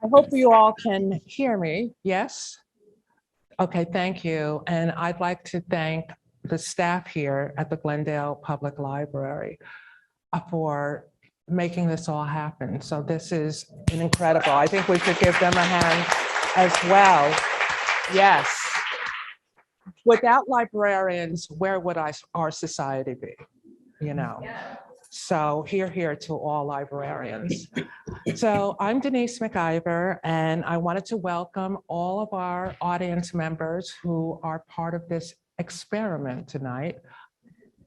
I hope you all can hear me. Yes? Okay, thank you. And I'd like to thank the staff here at the Glendale Public Library for making this all happen. So this is an incredible. I think we should give them a hand as well. Yes. Without librarians, where would our society be? You know? So here to all librarians. So I'm Denise McIver, and I wanted to welcome all of our audience members who are part of this experiment tonight,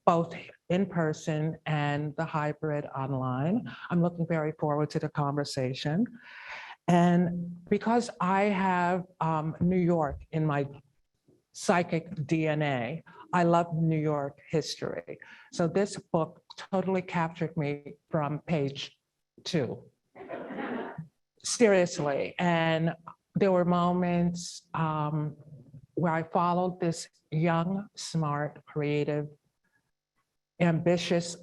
both in person and the hybrid online. I'm looking very forward to the conversation. And because I have New York in my psychic DNA, I love New York history. So this book totally captured me from page 2. Seriously. And there were moments where I followed this young, smart, creative, ambitious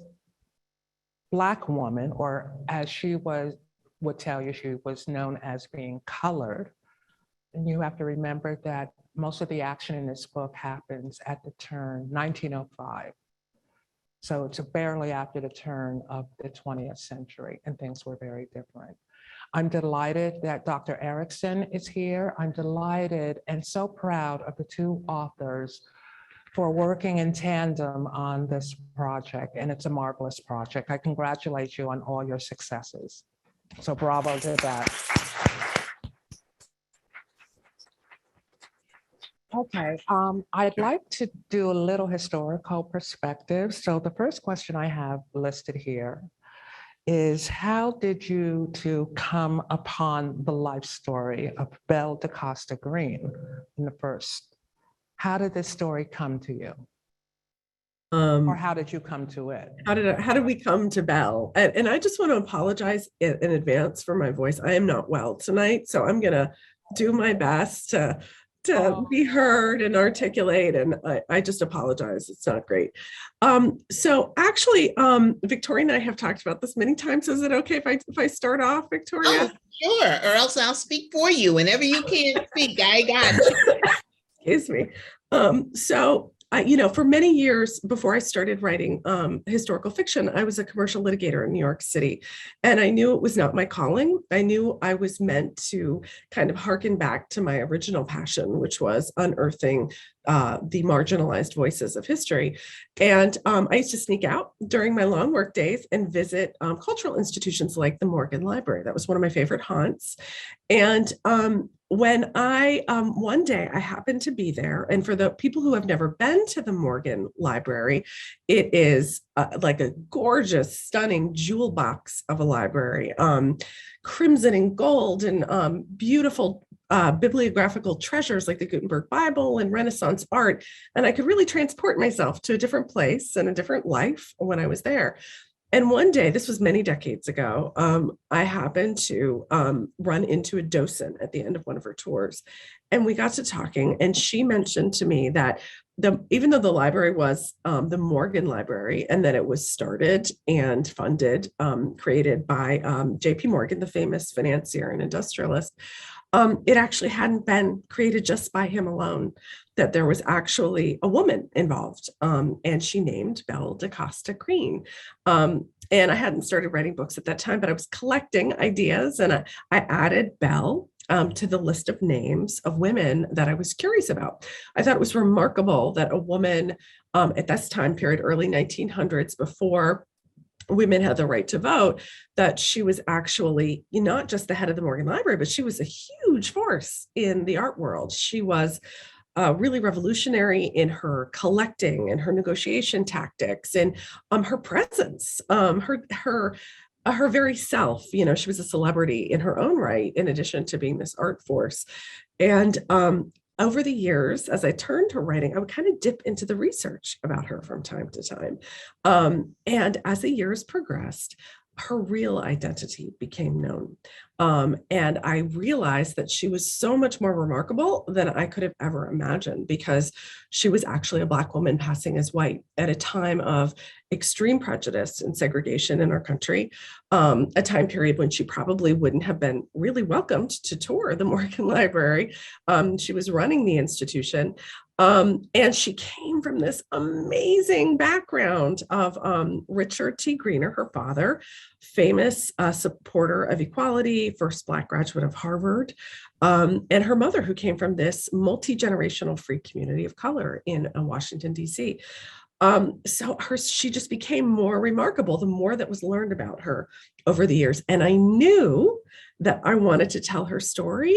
Black woman, or as she would tell you, she was known as being colored. And you have to remember that most of the action in this book happens at the turn 1905. So it's barely after the turn of the 20th century, and things were very different. I'm delighted that Dr. Erickson is here. I'm delighted and so proud of the two authors for working in tandem on this project, and it's a marvelous project. I congratulate you on all your successes. So bravo to that. Okay, I'd like to do a little historical perspective. So the first question I have listed here is, how did you two come upon the life story of Belle da Costa Greene in the first? How did this story come to you? Or how did you come to it? How did we come to Belle? And I just want to apologize in advance for my voice. I am not well tonight, so I'm gonna do my best to be heard and articulate, and I just apologize. It's not great. So actually, Victoria and I have talked about this many times. Is it okay if I start off, Victoria? Oh, sure, or else I'll speak for you whenever you can't speak. I got you. Excuse me. For many years before I started writing historical fiction, I was a commercial litigator in New York City, and I knew it was not my calling. I knew I was meant to kind of harken back to my original passion, which was unearthing the marginalized voices of history. And I used to sneak out during my long work days and visit cultural institutions like the Morgan Library. That was one of my favorite haunts. And when one day I happened to be there, and for the people who have never been to the Morgan Library, it is like a gorgeous, stunning jewel box of a library, crimson and gold, and beautiful bibliographical treasures like the Gutenberg Bible and Renaissance art. And I could really transport myself to a different place and a different life when I was there. And one day, this was many decades ago, I happened to run into a docent at the end of one of her tours. And we got to talking, and she mentioned to me that even though the library was the Morgan Library, and that it was started and funded, created by J.P. Morgan, the famous financier and industrialist, it actually hadn't been created just by him alone, that there was actually a woman involved, and she named Belle da Costa Greene. And I hadn't started writing books at that time, but I was collecting ideas, and I added Belle to the list of names of women that I was curious about. I thought it was remarkable that a woman at this time period, early 1900s, before women had the right to vote, that she was actually not just the head of the Morgan Library, but she was a huge force in the art world. She was really revolutionary in her collecting and her negotiation tactics and her presence, her very self. She was a celebrity in her own right, in addition to being this art force. And over the years, as I turned to writing, I would kind of dip into the research about her from time to time. And as the years progressed, her real identity became known. And I realized that she was so much more remarkable than I could have ever imagined, because she was actually a Black woman passing as white at a time of extreme prejudice and segregation in our country, a time period when she probably wouldn't have been really welcomed to tour the Morgan Library. She was running the institution. And she came from this amazing background of Richard T. Greener, her father, famous supporter of equality, first Black graduate of Harvard, and her mother, who came from this multi-generational free community of color in Washington, D.C. She just became more remarkable the more that was learned about her over the years. And I knew that I wanted to tell her story,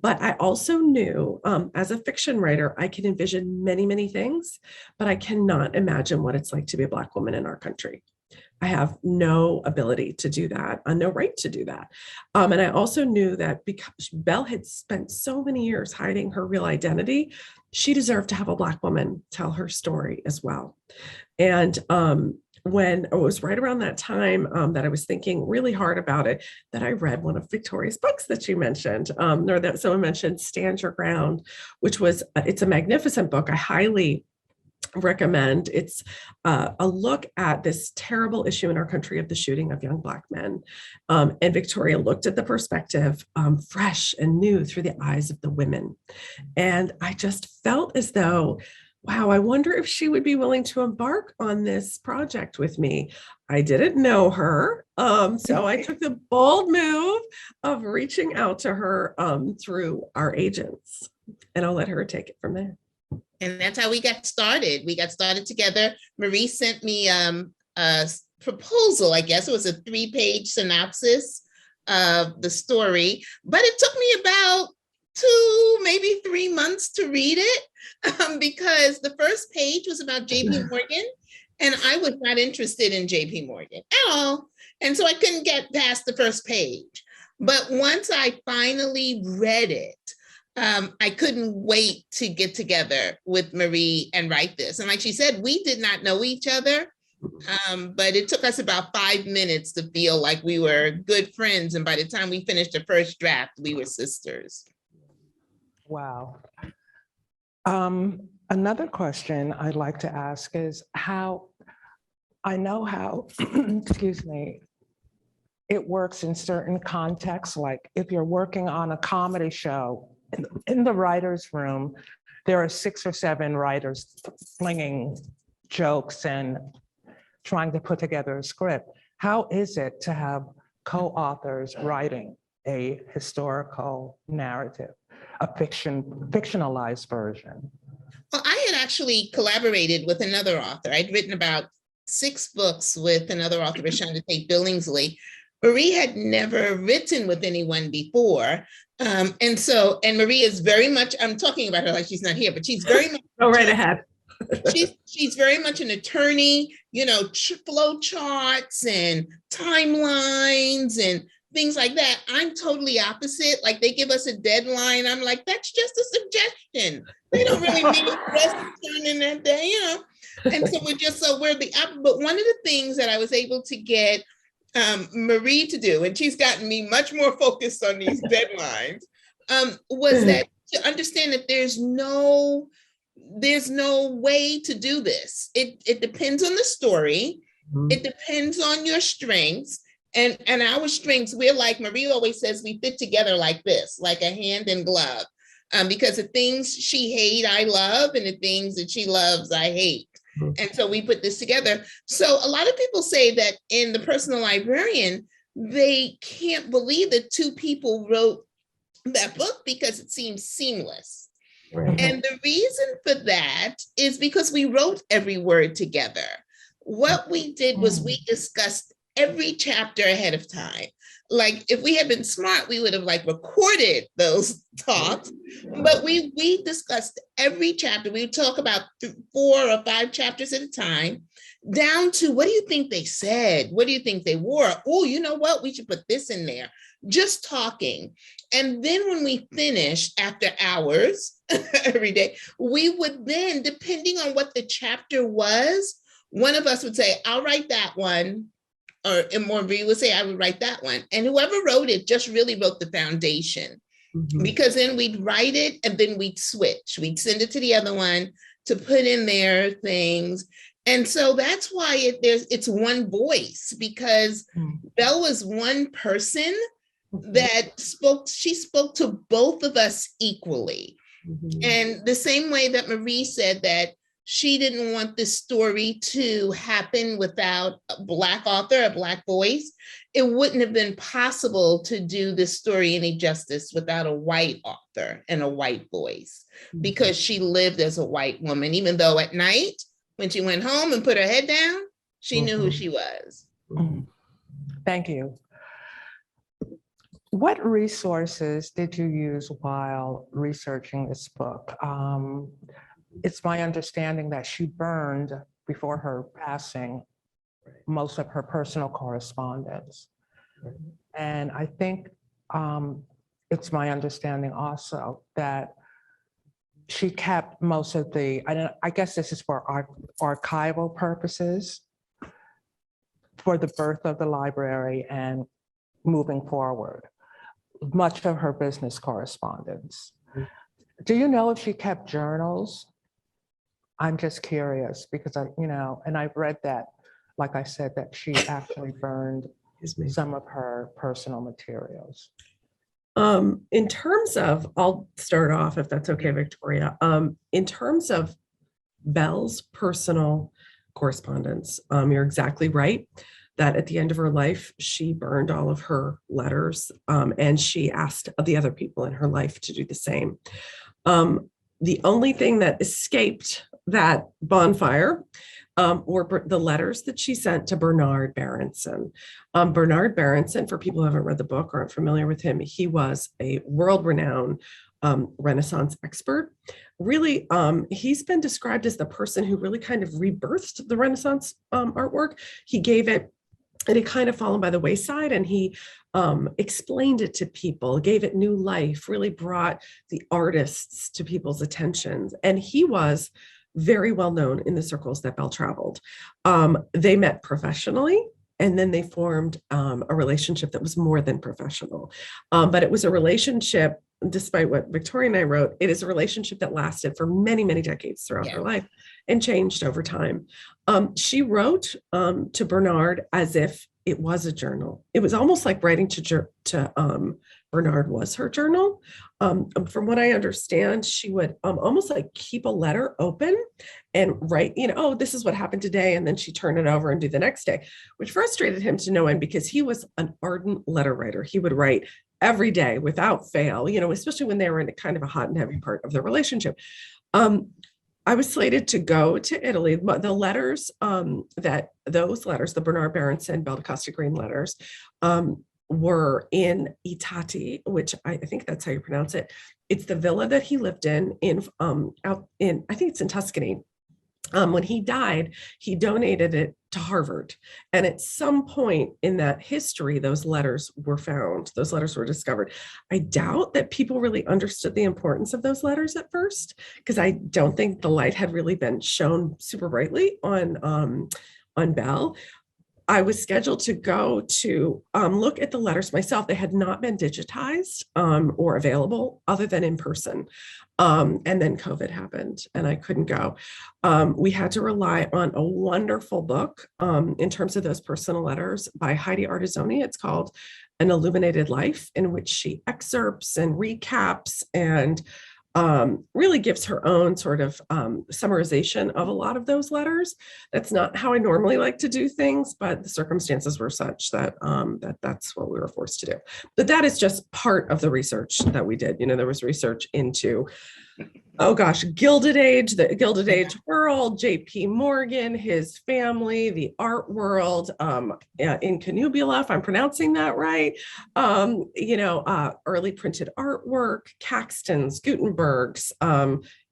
but I also knew as a fiction writer, I can envision many, many things, but I cannot imagine what it's like to be a Black woman in our country. I have no ability to do that, no right to do that. And I also knew that because Belle had spent so many years hiding her real identity, she deserved to have a Black woman tell her story as well. And when it was right around that time that I was thinking really hard about it, that I read one of Victoria's books that you mentioned, or that someone mentioned, Stand Your Ground, which was, it's a magnificent book. I highly recommend. It's a look at this terrible issue in our country of the shooting of young Black men. And Victoria looked at the perspective fresh and new through the eyes of the women. And I just felt as though, wow, I wonder if she would be willing to embark on this project with me. I didn't know her. So I took the bold move of reaching out to her through our agents. And I'll let her take it from there. And that's how we got started. We got started together. Marie sent me a proposal, I guess. It was a 3-page synopsis of the story, but it took me about 2, maybe 3 months to read it because the first page was about JP Morgan, and I was not interested in JP Morgan at all. And so I couldn't get past the first page. But once I finally read it, I couldn't wait to get together with Marie and write this. And like she said, we did not know each other, but it took us about 5 minutes to feel like we were good friends. And by the time we finished the first draft, we were sisters. Wow. Another question I'd like to ask is how, I know how, excuse me, it works in certain contexts, like if you're working on a comedy show, in the writer's room, there are 6 or 7 writers flinging jokes and trying to put together a script. How is it to have co-authors writing a historical narrative, a fictionalized version? Well, I had actually collaborated with another author. I'd written about 6 books with another author, Rashonda Tate Billingsley. Marie had never written with anyone before. And Marie is very much, I'm talking about her like she's not here, but she's very much. Go right ahead. she's very much an attorney, flow charts and timelines and things like that. I'm totally opposite. Like they give us a deadline. I'm like, that's just a suggestion. They don't really need us to turn in that day, And so we're the opposite. But one of the things that I was able to get Marie to do, and she's gotten me much more focused on these deadlines, was that to understand that there's no way to do this. It depends on the story. It depends on your strengths. And our strengths, we're like, Marie always says, we fit together like this, like a hand and glove. Because the things she hates, I love, and the things that she loves, I hate. And so we put this together. So a lot of people say that in the Personal Librarian, they can't believe that 2 people wrote that book because it seems seamless. Right. And the reason for that is because we wrote every word together. What we did was we discussed every chapter ahead of time. Like if we had been smart, we would have recorded those talks, but we discussed every chapter. We would talk about 4 or 5 chapters at a time, down to what do you think they said? What do you think they wore? Oh, you know what? We should put this in there. Just talking. And then when we finished after hours every day, we would then, depending on what the chapter was, one of us would say, I'll write that one. or Marie would say, I would write that one. And whoever wrote it just really wrote the foundation, because then we'd write it and then we'd switch. We'd send it to the other one to put in their things. And so that's why it's one voice, because Belle was one person that she spoke to both of us equally. And the same way that Marie said that she didn't want this story to happen without a Black author, a Black voice, it wouldn't have been possible to do this story any justice without a white author and a white voice, because she lived as a white woman, even though at night, when she went home and put her head down, she knew who she was. Thank you. What resources did you use while researching this book? It's my understanding that she burned, before her passing, most of her personal correspondence. And I think it's my understanding also that she kept most of I guess this is for archival purposes, for the birth of the library and moving forward, much of her business correspondence. Do you know if she kept journals? I'm just curious because and I've read that, like I said, that she actually burned some of her personal materials. In terms of, I'll start off if that's okay, Victoria. In terms of Belle's personal correspondence, you're exactly right that at the end of her life, she burned all of her letters, and she asked the other people in her life to do the same. The only thing that escaped that bonfire were the letters that she sent to Bernard Berenson. Bernard Berenson, for people who haven't read the book or aren't familiar with him, he was a world-renowned Renaissance expert. Really, he's been described as the person who really kind of rebirthed the Renaissance artwork. He gave it, and it kind of fallen by the wayside, and he explained it to people, gave it new life, really brought the artists to people's attentions. And he was very well known in the circles that Belle traveled. They met professionally, and then they formed a relationship that was more than professional. But it was a relationship, despite what Victoria and I wrote, it is a relationship that lasted for many, many decades throughout her life and changed over time. She wrote to Bernard as if it was a journal. It was almost like writing to Bernard was her journal. From what I understand, she would almost like keep a letter open and write, oh, this is what happened today. And then she'd turn it over and do the next day, which frustrated him to no end because he was an ardent letter writer. He would write every day without fail, especially when they were in a kind of a hot and heavy part of the relationship. I was slated to go to Italy. The letters, those letters, the Bernard Berenson, Belle da Costa Greene letters, were in Itati, which I think that's how you pronounce it. It's the villa that he lived in out in, I think it's in Tuscany. When he died, he donated it to Harvard. And at some point in that history, those letters were found. Those letters were discovered. I doubt that people really understood the importance of those letters at first, because I don't think the light had really been shown super brightly on Belle. I was scheduled to go to look at the letters myself. They had not been digitized or available other than in person. And then COVID happened and I couldn't go. We had to rely on a wonderful book in terms of those personal letters by Heidi Artizoni. It's called An Illuminated Life, in which she excerpts and recaps and really gives her own sort of summarization of a lot of those letters. That's not how I normally like to do things, but the circumstances were such that that's what we were forced to do. But that is just part of the research that we did. There was research into, oh gosh, Gilded Age, the Gilded Age world, J.P. Morgan, his family, the art world, in Canubula, if I'm pronouncing that right, early printed artwork, Caxtons, Gutenbergs,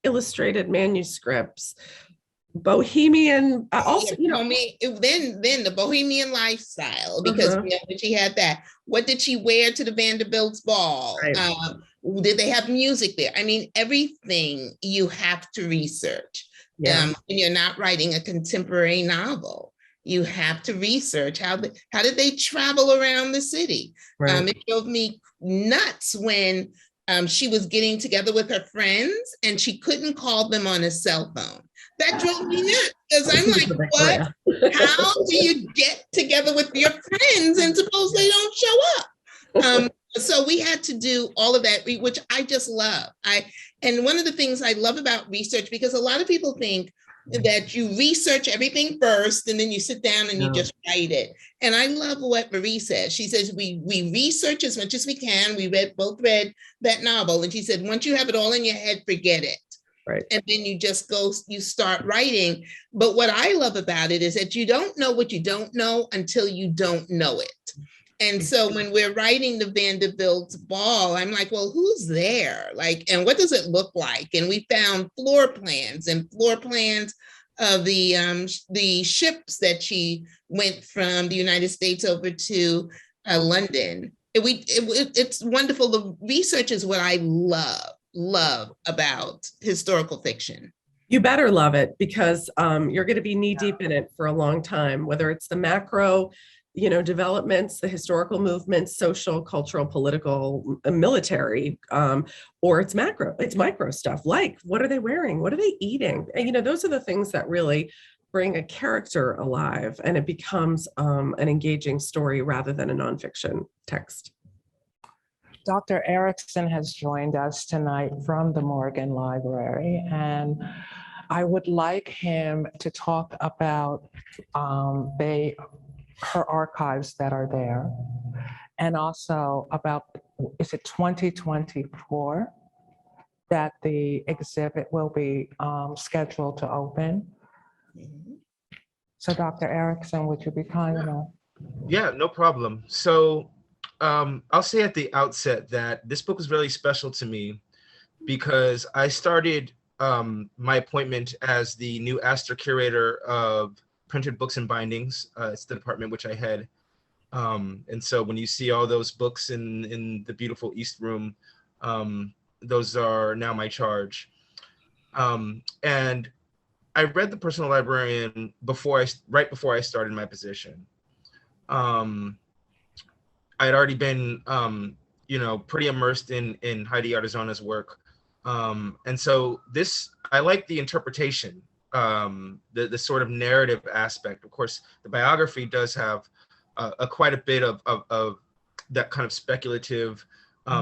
illustrated manuscripts, Bohemian, also, then the Bohemian lifestyle, because she had that. What did she wear to the Vanderbilt's ball? Right. Did they have music there? I mean, everything you have to research when you're not writing a contemporary novel. You have to research how did they travel around the city. Right. It drove me nuts when she was getting together with her friends and she couldn't call them on a cell phone. That drove me nuts because I'm like, what? How do you get together with your friends and suppose they don't show up? So we had to do all of that, which I just love. And one of the things I love about research, because a lot of people think that you research everything first and then you sit down and you just write it. And I love what Marie says. She says, we research as much as we can. We both read that novel. And she said, once you have it all in your head, forget it. Right. And then you just you start writing. But what I love about it is that you don't know what you don't know until you don't know it. And so when we're writing the Vanderbilt's ball, I'm like, well, who's there? Like, and what does it look like? And we found floor plans of the ships that she went from the United States over to London. It's wonderful. The research is what I love about historical fiction. You better love it, because you're going to be knee deep in it for a long time, whether it's the macro, developments, the historical movements, social, cultural, political, military, or it's micro stuff, like what are they wearing? What are they eating? And, those are the things that really bring a character alive, and it becomes an engaging story rather than a nonfiction text. Dr. Erickson has joined us tonight from the Morgan Library, and I would like him to talk about her archives that are there, and also about, is it 2024 that the exhibit will be scheduled to open? So Dr. Erickson, would you be kind enough? Yeah, no problem. So I'll say at the outset that this book was really special to me because I started my appointment as the new Astor curator of printed books and bindings. It's the department which I head. And so when you see all those books in the beautiful East Room, those are now my charge. And I read the Personal Librarian right before I started my position. I had already been, pretty immersed in Heidi Artizona's work. And so I like the interpretation, the sort of narrative aspect. Of course, the biography does have quite a bit of that kind of speculative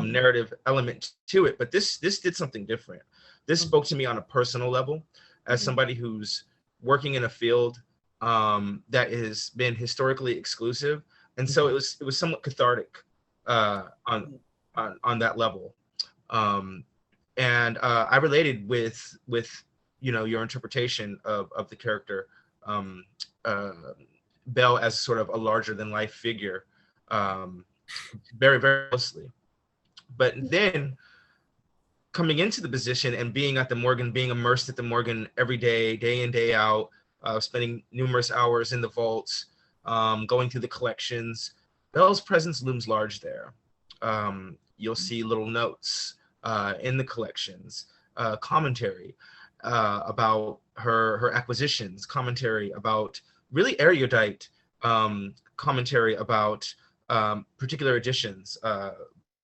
narrative element to it, but this did something different. This spoke to me on a personal level as somebody who's working in a field that has been historically exclusive. And so it was somewhat cathartic on that level. And I related with your interpretation of the character, Belle, as sort of a larger than life figure, very, very closely. But then coming into the position and being at the Morgan, being immersed at the Morgan every day, day in, day out, spending numerous hours in the vaults, going through the collections, Belle's presence looms large there. You'll see little notes in the collections, commentary about her acquisitions, commentary about really erudite commentary about particular editions,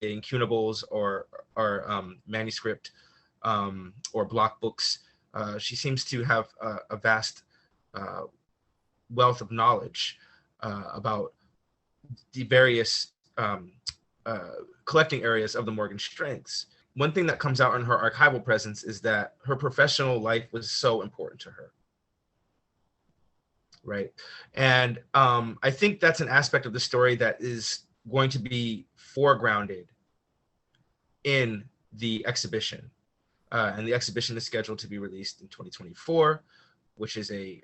incunables or manuscript or block books. She seems to have a vast wealth of knowledge about the various collecting areas of the Morgan strengths. One thing that comes out in her archival presence is that her professional life was so important to her. Right. And I think that's an aspect of the story that is going to be foregrounded in the exhibition. And the exhibition is scheduled to be released in 2024, which is a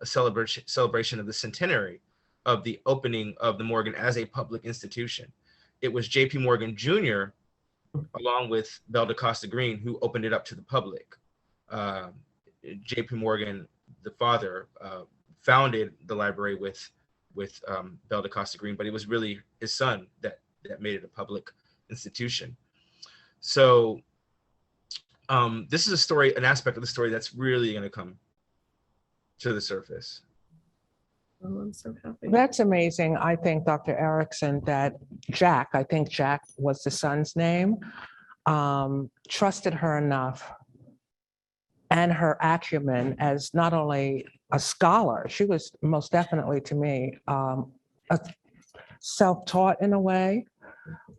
celebration of the centenary of the opening of the Morgan as a public institution. It was J.P. Morgan Jr., along with Belle da Costa Greene, who opened it up to the public. J.P. Morgan, the father, founded the library with Belle da Costa Greene, but it was really his son that made it a public institution. So this is an aspect of the story that's really going to come to the surface. Oh, I'm so happy. That's amazing. I think, Dr. Erickson, that Jack, I think Jack was the son's name, trusted her enough and her acumen as not only a scholar, she was most definitely to me a self-taught in a way,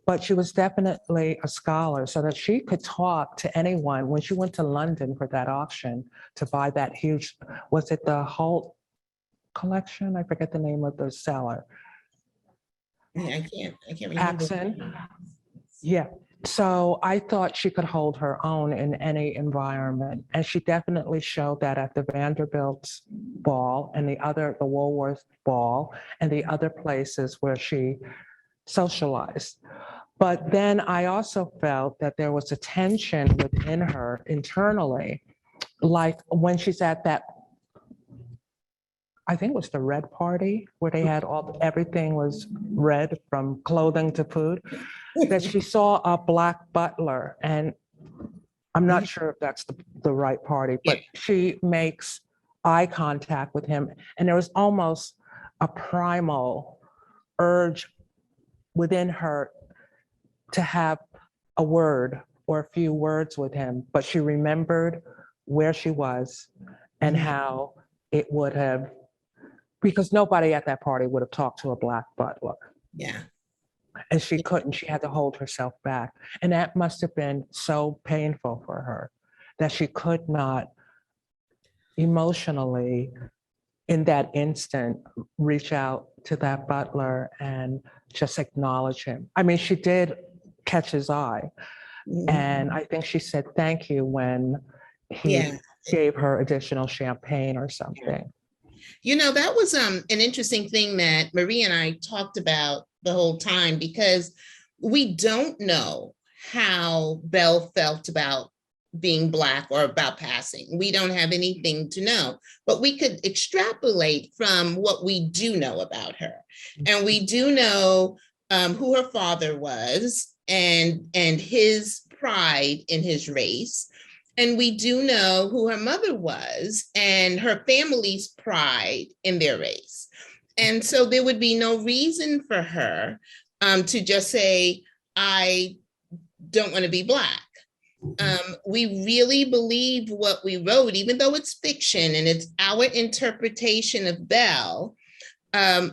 but she was definitely a scholar so that she could talk to anyone. When she went to London for that auction to buy that huge, was it the Holt collection? I forget the name of the seller. I can't remember. Accent. Yeah. So I thought she could hold her own in any environment. And she definitely showed that at the Vanderbilt's ball and the Woolworth ball and the other places where she socialized. But then I also felt that there was a tension within her internally, like when she's at that, I think it was the red party where they had everything was red from clothing to food, that she saw a Black butler. And I'm not sure if that's the right party, but she makes eye contact with him. And there was almost a primal urge within her to have a word or a few words with him, but she remembered where she was and how it would have, because nobody at that party would have talked to a Black butler. Yeah. And she couldn't, she had to hold herself back. And that must have been so painful for her that she could not emotionally, in that instant, reach out to that butler and just acknowledge him. I mean, she did catch his eye. And I think she said thank you when he gave her additional champagne or something. You know, that was an interesting thing that Marie and I talked about the whole time, because we don't know how Belle felt about being Black or about passing. We don't have anything to know, but we could extrapolate from what we do know about her. And we do know who her father was and his pride in his race. And we do know who her mother was and her family's pride in their race. And so there would be no reason for her to just say, I don't want to be Black. We really believe what we wrote, even though it's fiction and it's our interpretation of Belle.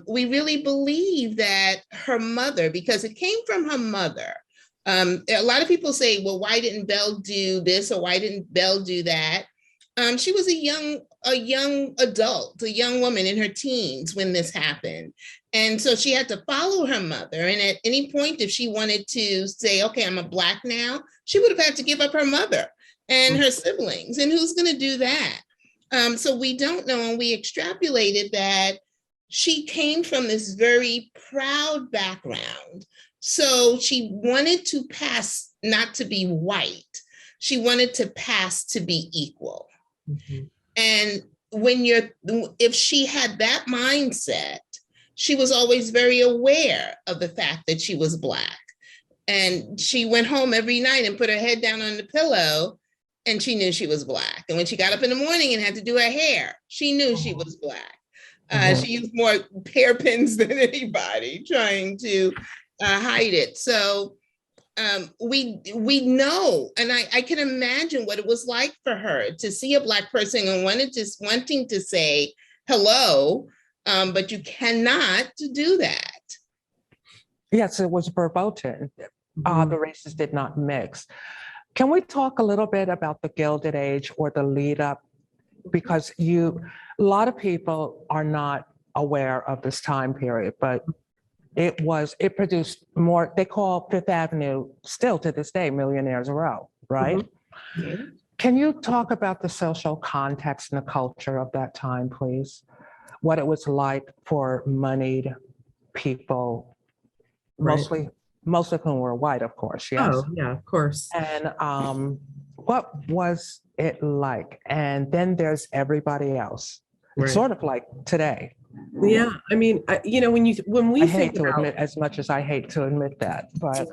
We really believe that her mother, because it came from her mother. A lot of people say, well, why didn't Belle do this or why didn't Belle do that? She was a young adult, a young woman in her teens when this happened. And so she had to follow her mother. And at any point, if she wanted to say, okay, I'm a Black now, she would have had to give up her mother and her siblings. And who's going to do that? So we don't know. And we extrapolated that she came from this very proud background. So she wanted to pass, not to be white. She wanted to pass to be equal. Mm-hmm. And if she had that mindset, she was always very aware of the fact that she was Black. And she went home every night and put her head down on the pillow and she knew she was Black. And when she got up in the morning and had to do her hair, she knew she was Black. She used more hairpins than anybody trying to hide it. So we know, and I can imagine what it was like for her to see a Black person and wanting to say hello, but you cannot do that. Yes, it was verboten. The races did not mix. Can we talk a little bit about the Gilded Age or the lead up? Because a lot of people are not aware of this time period, but it produced more, they call Fifth Avenue still to this day, Millionaires Row, right? Mm-hmm. Can you talk about the social context and the culture of that time, please? What it was like for moneyed people, right. Most of whom were white, of course, yes. Oh, yeah, of course. And what was it like? And then there's everybody else. It's sort of like today. Yeah, I mean, when we hate to admit, as much as I hate to admit that, but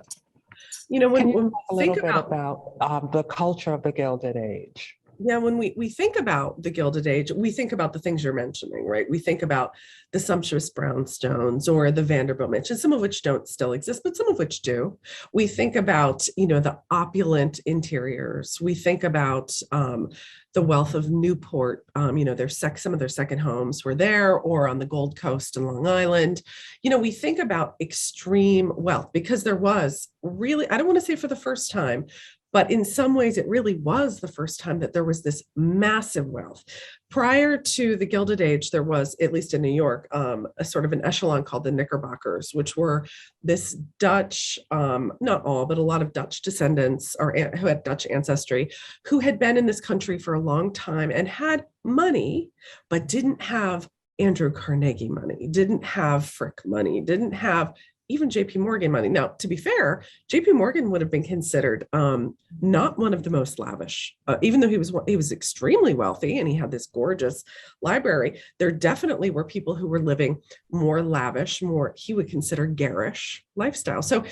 when talk a little bit about the culture of the Gilded Age? Yeah, when we think about the Gilded Age, we think about the things you're mentioning, right? We think about the sumptuous brownstones or the Vanderbilt mansions, some of which don't still exist, but some of which do. We think about, the opulent interiors. We think about the wealth of Newport. Some of their second homes were there, or on the Gold Coast and Long Island. We think about extreme wealth because there was really, I don't want to say for the first time, but in some ways, it really was the first time that there was this massive wealth. Prior to the Gilded Age, there was, at least in New York, a sort of an echelon called the Knickerbockers, which were this Dutch, not all, but a lot of Dutch descendants or who had Dutch ancestry, who had been in this country for a long time and had money, but didn't have Andrew Carnegie money, didn't have Frick money, didn't have even JP Morgan money. Now, to be fair, JP Morgan would have been considered not one of the most lavish, even though he was extremely wealthy and he had this gorgeous library. There definitely were people who were living more lavish, more he would consider garish lifestyle. So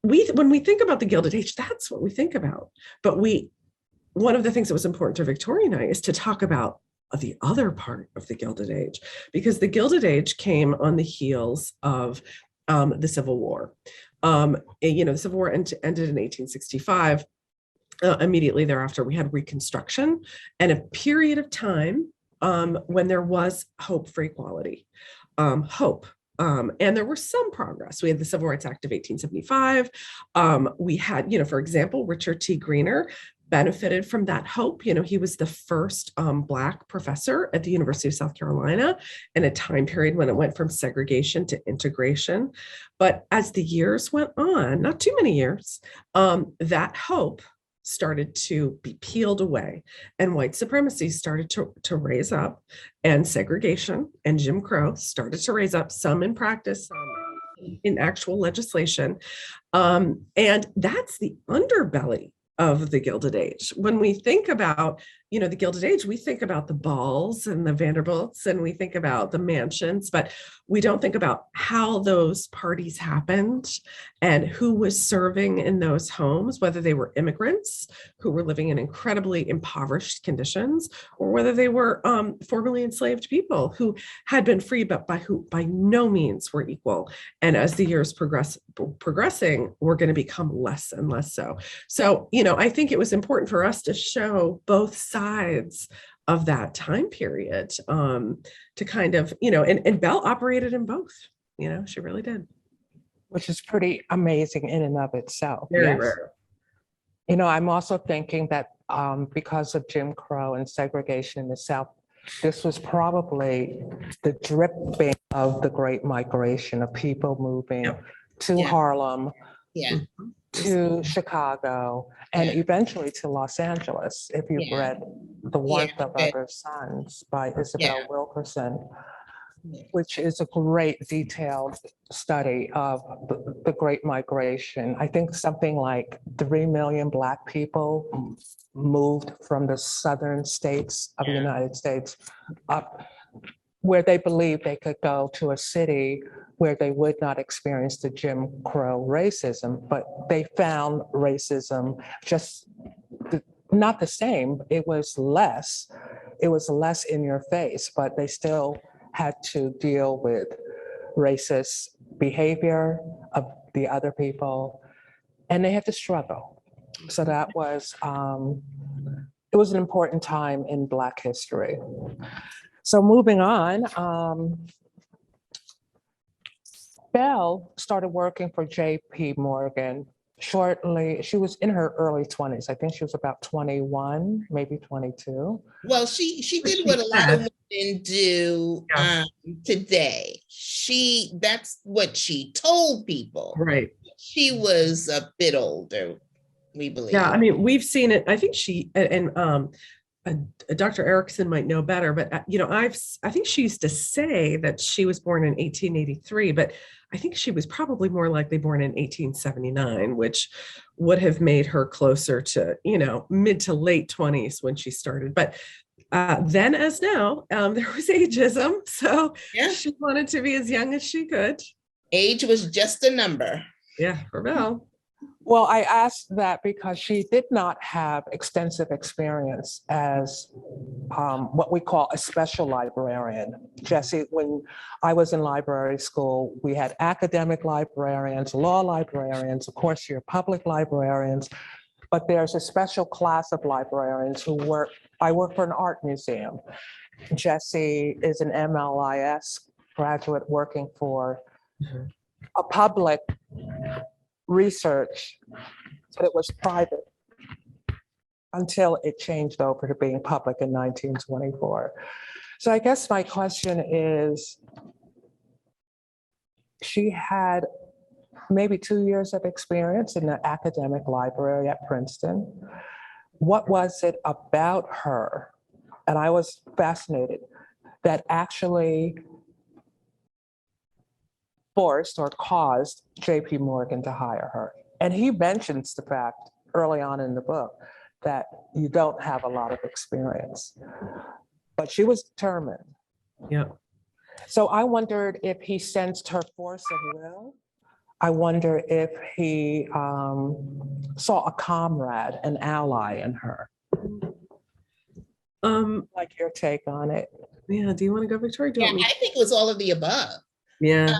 when we think about the Gilded Age, that's what we think about. But one of the things that was important to Victoria and I is to talk about the other part of the Gilded Age, because the Gilded Age came on the heels of the Civil War. The Civil War ended in 1865. Immediately thereafter, we had Reconstruction and a period of time when there was hope for equality. And there was some progress. We had the Civil Rights Act of 1875. We had, for example, Richard T. Greener benefited from that hope. He was the first Black professor at the University of South Carolina in a time period when it went from segregation to integration. But as the years went on, not too many years, that hope started to be peeled away, and white supremacy started to raise up, and segregation and Jim Crow started to raise up, some in practice, some in actual legislation. And that's the underbelly of the Gilded Age. When we think about, the Gilded Age, we think about the balls and the Vanderbilts and we think about the mansions, but we don't think about how those parties happened and who was serving in those homes, whether they were immigrants who were living in incredibly impoverished conditions, or whether they were formerly enslaved people who had been free, but who by no means were equal. And as the years progressing, we're going to become less and less so. So, I think it was important for us to show both sides of that time period to kind of, and Belle operated in both, she really did. Which is pretty amazing in and of itself. Very yes. rare. I'm also thinking that because of Jim Crow and segregation in the South, this was probably the dripping of the Great Migration of people moving to Harlem, to Chicago, and eventually to Los Angeles. If you've read The Warmth of Other Suns by Isabel Wilkerson, which is a great detailed study of the Great Migration. I think something like 3 million Black people moved from the southern states of the United States up where they believed they could go to a city where they would not experience the Jim Crow racism, but they found racism just not the same. It was less in your face, but they still had to deal with racist behavior of the other people, and they had to struggle. So that was, it was an important time in Black history. So moving on, Belle started working for J.P. Morgan shortly. She was in her early 20s. I think she was about 21, maybe 22. Well, she did what a lot of women do today. That's what she told people. Right. She was a bit older, we believe. Yeah, I mean, we've seen it. I think she and Dr. Erickson might know better, but I think she used to say that she was born in 1883, but I think she was probably more likely born in 1879, which would have made her closer to, mid to late 20s when she started. But then as now, there was ageism. So she wanted to be as young as she could. Age was just a number. Yeah, for Belle. Well, I asked that because she did not have extensive experience as what we call a special librarian. Jesse, when I was in library school, we had academic librarians, law librarians, of course, your public librarians, but there's a special class of librarians who work. I work for an art museum. Jesse is an MLIS graduate working for a public research, but it was private until it changed over to being public in 1924. So I guess my question is, she had maybe 2 years of experience in the academic library at Princeton. What was it about her, and I was fascinated, that actually forced or caused J.P. Morgan to hire her? And he mentions the fact early on in the book that you don't have a lot of experience, but she was determined. Yeah. So I wondered if he sensed her force of will. I wonder if he saw a comrade, an ally in her. Like your take on it. Yeah. Do you want to go, Victoria? Do you Yeah, want me? I think it was all of the above. Yeah.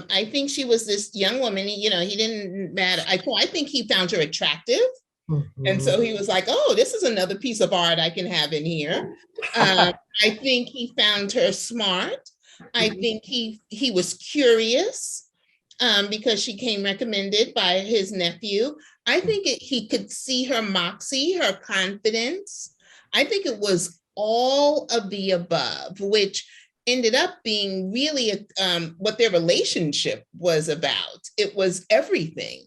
I think she was this young woman, he didn't matter. I think he found her attractive. And so he was like, oh, this is another piece of art I can have in here. I think he found her smart. I think he was curious because she came recommended by his nephew. I think he could see her moxie, her confidence. I think it was all of the above, which ended up being really what their relationship was about. It was everything.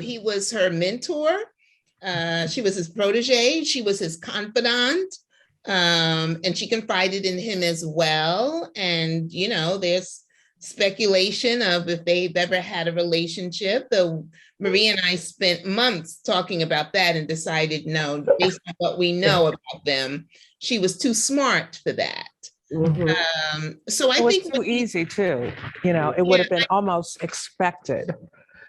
He was her mentor. She was his protege. She was his confidant. And she confided in him as well. And, there's speculation of if they've ever had a relationship. Though Marie and I spent months talking about that and decided, no, based on what we know about them, she was too smart for that. So I think it was too easy too. It would have been almost expected.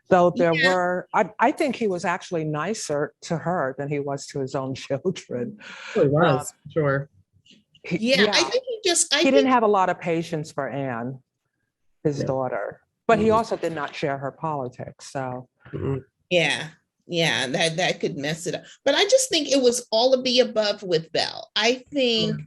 Though there were, I think he was actually nicer to her than he was to his own children. He was, sure. I think he didn't have a lot of patience for Anne, his daughter, but he also did not share her politics. So that could mess it up. But I just think it was all of the above with Belle. I think.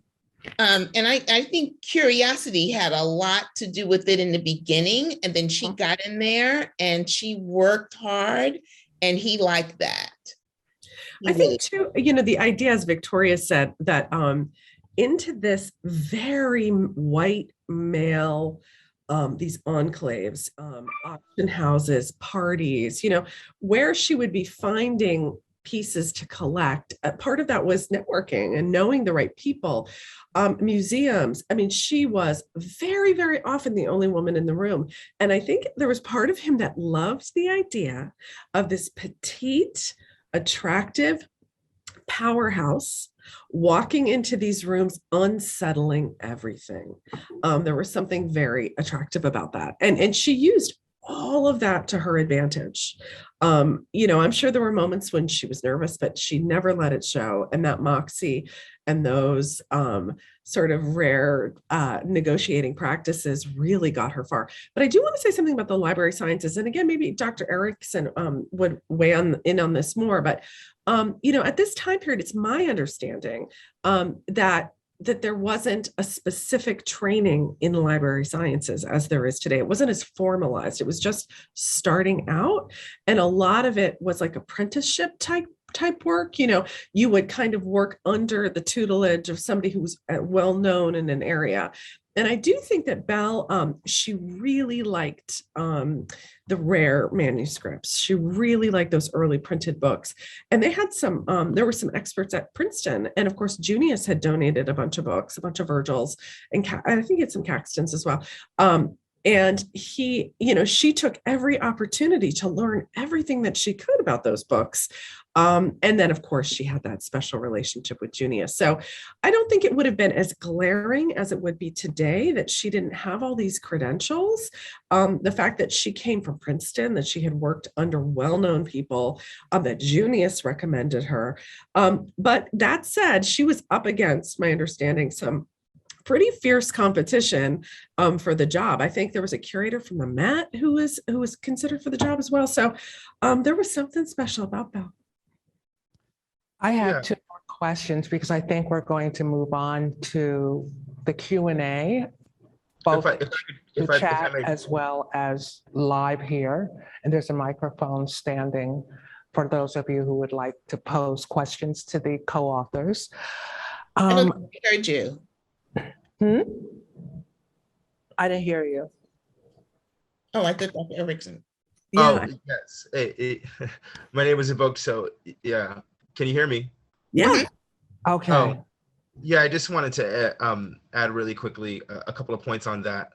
And I think curiosity had a lot to do with it in the beginning, and then she got in there and she worked hard, and he liked that. I think too, the idea, as Victoria said, that into this very white male, these enclaves, auction houses, parties, where she would be finding pieces to collect. Part of that was networking and knowing the right people. Museums. I mean, she was very, very often the only woman in the room. And I think there was part of him that loved the idea of this petite, attractive powerhouse walking into these rooms, unsettling everything. There was something very attractive about that. And she used all of that to her advantage. I'm sure there were moments when she was nervous, but she never let it show. And that moxie and those sort of rare negotiating practices really got her far. But I do want to say something about the library sciences. And again, maybe Dr. Erickson would weigh in on this more. But, at this time period, it's my understanding that there wasn't a specific training in library sciences as there is today. It wasn't as formalized. It was just starting out. And a lot of it was like apprenticeship type work. You would kind of work under the tutelage of somebody who was well known in an area. And I do think that Belle, she really liked the rare manuscripts. She really liked those early printed books. And they had there were some experts at Princeton. And of course, Junius had donated a bunch of books, a bunch of Virgils, and I think it's some Caxtons as well. And she took every opportunity to learn everything that she could about those books. And then, of course, she had that special relationship with Junius. So I don't think it would have been as glaring as it would be today that she didn't have all these credentials. The fact that she came from Princeton, that she had worked under well-known people, that Junius recommended her. But that said, she was up against, my understanding, some pretty fierce competition for the job. I think there was a curator from the Met who was considered for the job as well. So there was something special about Belle. I have Yeah. 2 more questions because I think we're going to move on to the Q&A, both If the I chat may, as well as live here. And there's a microphone standing for those of you who would like to pose questions to the co-authors. I don't think I heard you. I didn't hear you. Oh, I thought Dr. Erickson. Yeah. Oh, yes. My name was evoked, so yeah. Can you hear me? Yeah. Okay. Oh, yeah, I just wanted to add really quickly a couple of points on that.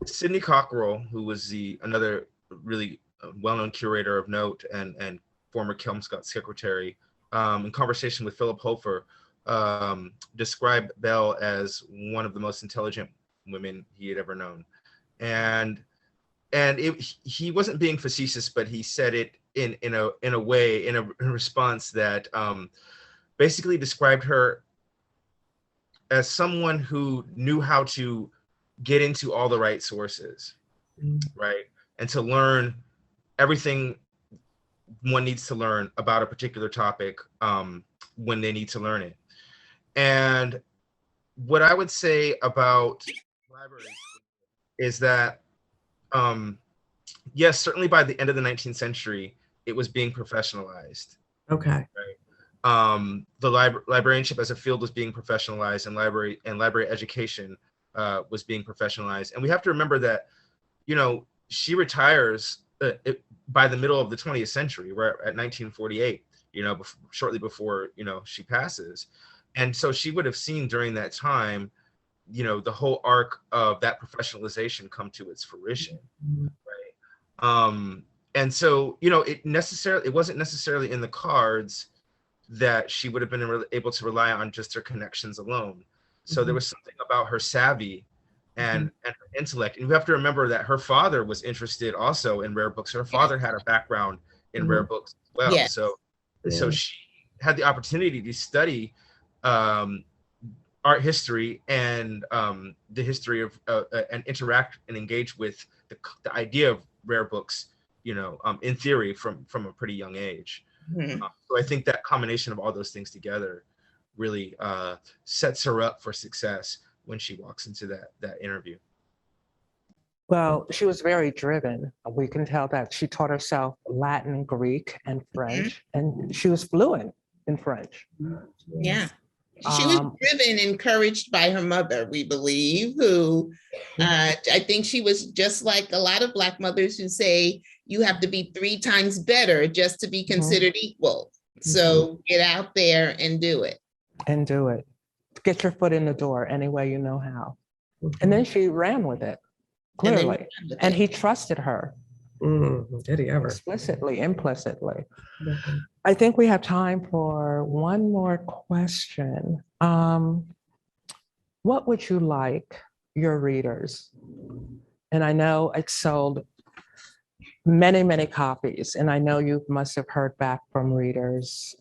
Sidney Cockrell, who was another really well-known curator of note and former Kelmscott secretary, in conversation with Philip Hofer, described Belle as one of the most intelligent women he had ever known. And he wasn't being facetious, but he said it in a response that basically described her as someone who knew how to get into all the right sources, right? And to learn everything one needs to learn about a particular topic when they need to learn it. And what I would say about libraries is that, yes, certainly by the end of the 19th century, it was being professionalized. Okay. Right. The librarianship as a field was being professionalized, and library education was being professionalized. And we have to remember that, she retires by the middle of the 20th century, right at 1948. Shortly before she passes, and so she would have seen during that time, the whole arc of that professionalization come to its fruition, right? And so, it wasn't necessarily in the cards that she would have been able to rely on just her connections alone. So there was something about her savvy and her intellect. And you have to remember that her father was interested also in rare books. Her father had a background in rare books as well. Yeah. So she had the opportunity to study art history and the history of and interact and engage with the idea of rare books, in theory from a pretty young age. So I think that combination of all those things together really sets her up for success when she walks into that interview. Well, she was very driven. We can tell that she taught herself Latin, Greek, and French, and she was fluent in French. Yeah. She was driven, encouraged by her mother, we believe, who I think she was just like a lot of Black mothers who say you have to be 3 times better just to be considered equal. So get out there and do it. And do it. Get your foot in the door any way you know how. And then she ran with it, clearly. And he trusted her. Did he ever? Explicitly, implicitly. I think we have time for one more question. What would you like your readers? And I know it sold many, many copies, and I know you must have heard back from readers.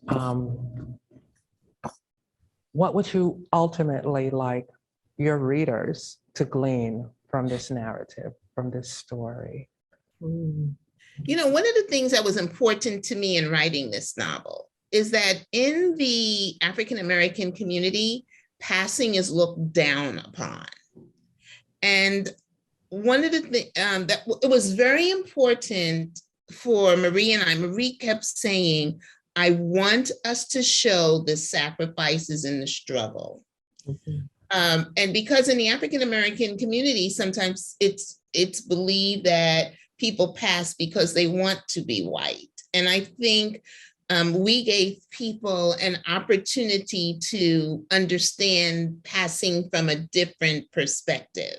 What would you ultimately like your readers to glean from this narrative, from this story? One of the things that was important to me in writing this novel is that in the African-American community, passing is looked down upon. And one of the things that it was very important for Marie and I, Marie kept saying, I want us to show the sacrifices and the struggle. And because in the African-American community, sometimes it's believed that people pass because they want to be white. And I think we gave people an opportunity to understand passing from a different perspective.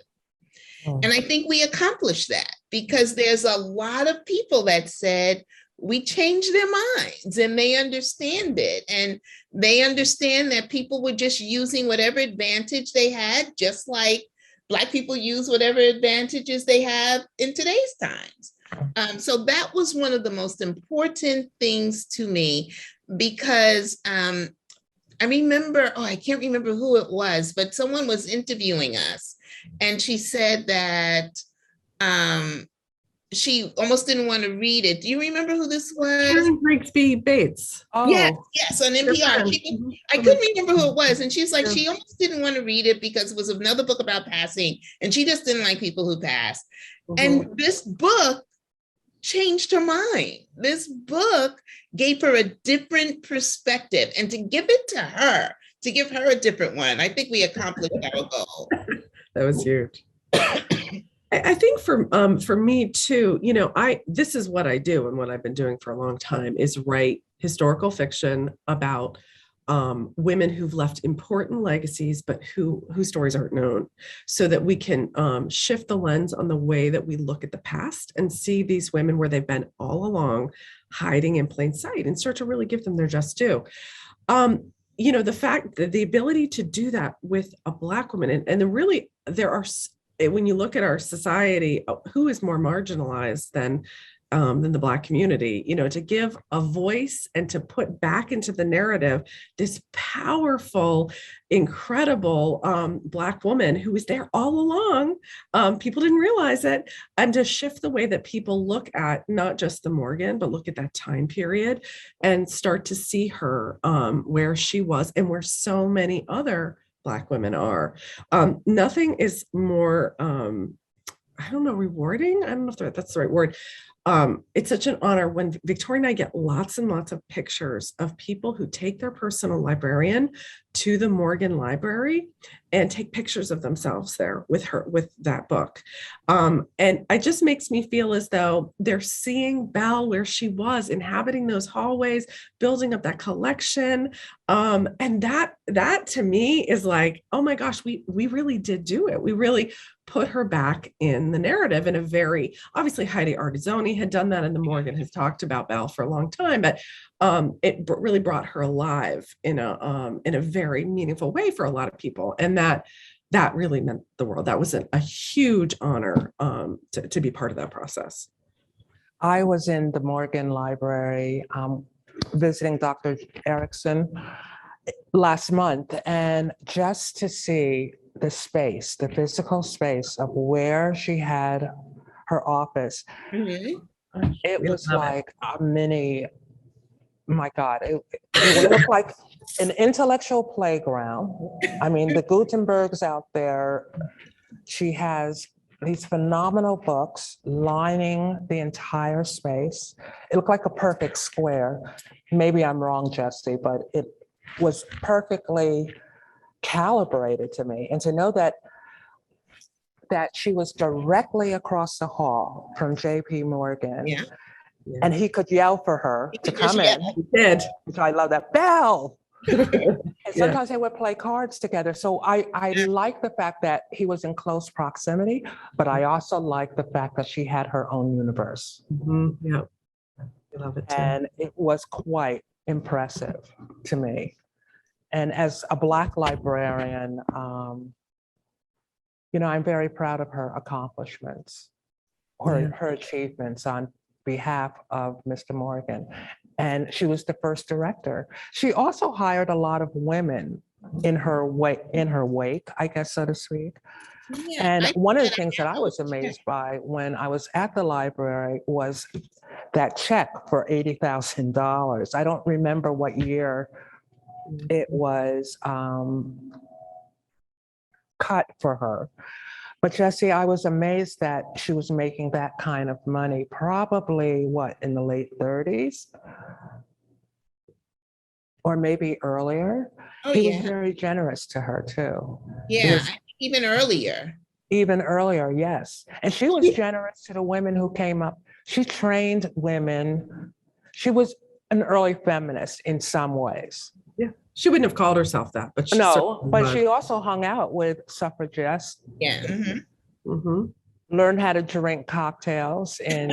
And I think we accomplished that because there's a lot of people that said, we changed their minds and they understand it. And they understand that people were just using whatever advantage they had, just like Black people use whatever advantages they have in today's times. So that was one of the most important things to me because I remember, I can't remember who it was, but someone was interviewing us and she said that she almost didn't want to read it. Do you remember who this was? Karen Grigsby Bates. Oh, Yes, on NPR. I couldn't remember who it was. And she's like, she almost didn't want to read it because it was another book about passing. And she just didn't like people who passed. And this book changed her mind. This book gave her a different perspective. And to give it to her, to give her a different one, I think we accomplished our goal. That was huge. I think for me too, this is what I do and what I've been doing for a long time is write historical fiction about women who've left important legacies, but whose stories aren't known, so that we can shift the lens on the way that we look at the past and see these women where they've been all along, hiding in plain sight, and start to really give them their just due. The fact that the ability to do that with a Black woman, and really there are, when you look at our society, who is more marginalized than the Black community, to give a voice and to put back into the narrative this powerful, incredible Black woman who was there all along. People didn't realize it, and to shift the way that people look at not just the Morgan, but look at that time period and start to see her where she was and where so many other Black women are. Nothing is more, rewarding. I don't know if that's the right word. It's such an honor when Victoria and I get lots and lots of pictures of people who take their personal librarian to the Morgan Library and take pictures of themselves there with that book. And it just makes me feel as though they're seeing Belle where she was, inhabiting those hallways, building up that collection. And that to me is like, oh my gosh, we really did do it. We really put her back in the narrative in a very, obviously Heidi Artizzoni had done that, and the Morgan has talked about Belle for a long time, but it really brought her alive in a very meaningful way for a lot of people. And that really meant the world. That was a huge honor to be part of that process. I was in the Morgan Library visiting Dr. Erickson last month, and just to see the space, the physical space of where she had her office, it was like a mini, my God, it looked like an intellectual playground. I mean, the Gutenberg's out there. She has these phenomenal books lining the entire space. It looked like a perfect square. Maybe I'm wrong, Jesse, but it was perfectly calibrated to me. And to know that she was directly across the hall from J.P. Morgan, and he could yell for her to come in. He did. Which I love that. Belle! And sometimes they would play cards together. So I like the fact that he was in close proximity, but I also like the fact that she had her own universe. Yeah, I love it too. And it was quite impressive to me. And as a Black librarian, I'm very proud of her accomplishments, her achievements on behalf of Mr. Morgan. And she was the first director. She also hired a lot of women in her wake, I guess, so to speak. Yeah, and one of the things that I was amazed by when I was at the library was that check for $80,000. I don't remember what year it was cut for her. But Jesse, I was amazed that she was making that kind of money, probably in the late 30s? Or maybe earlier. He was very generous to her too. Yeah, even earlier. Even earlier, yes. And she was generous to the women who came up. She trained women. She was an early feminist in some ways. Yeah, she wouldn't have called herself that, but she No, certainly but was. she also hung out with suffragists, Yeah. Mhm. learned how to drink cocktails in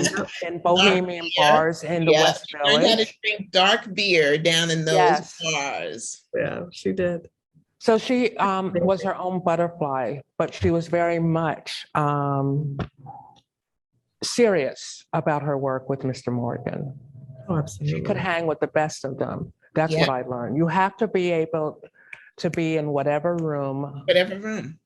bohemian beer. bars in the Yeah, West she learned how to Village. drink dark beer down in those Yes. bars. Yeah, she did. So she was her own butterfly, but she was very much serious about her work with Mr. Morgan. Oh, She absolutely. could hang with the best of them. That's Yeah. what I learned. You have to be able to be in whatever room. Whatever room.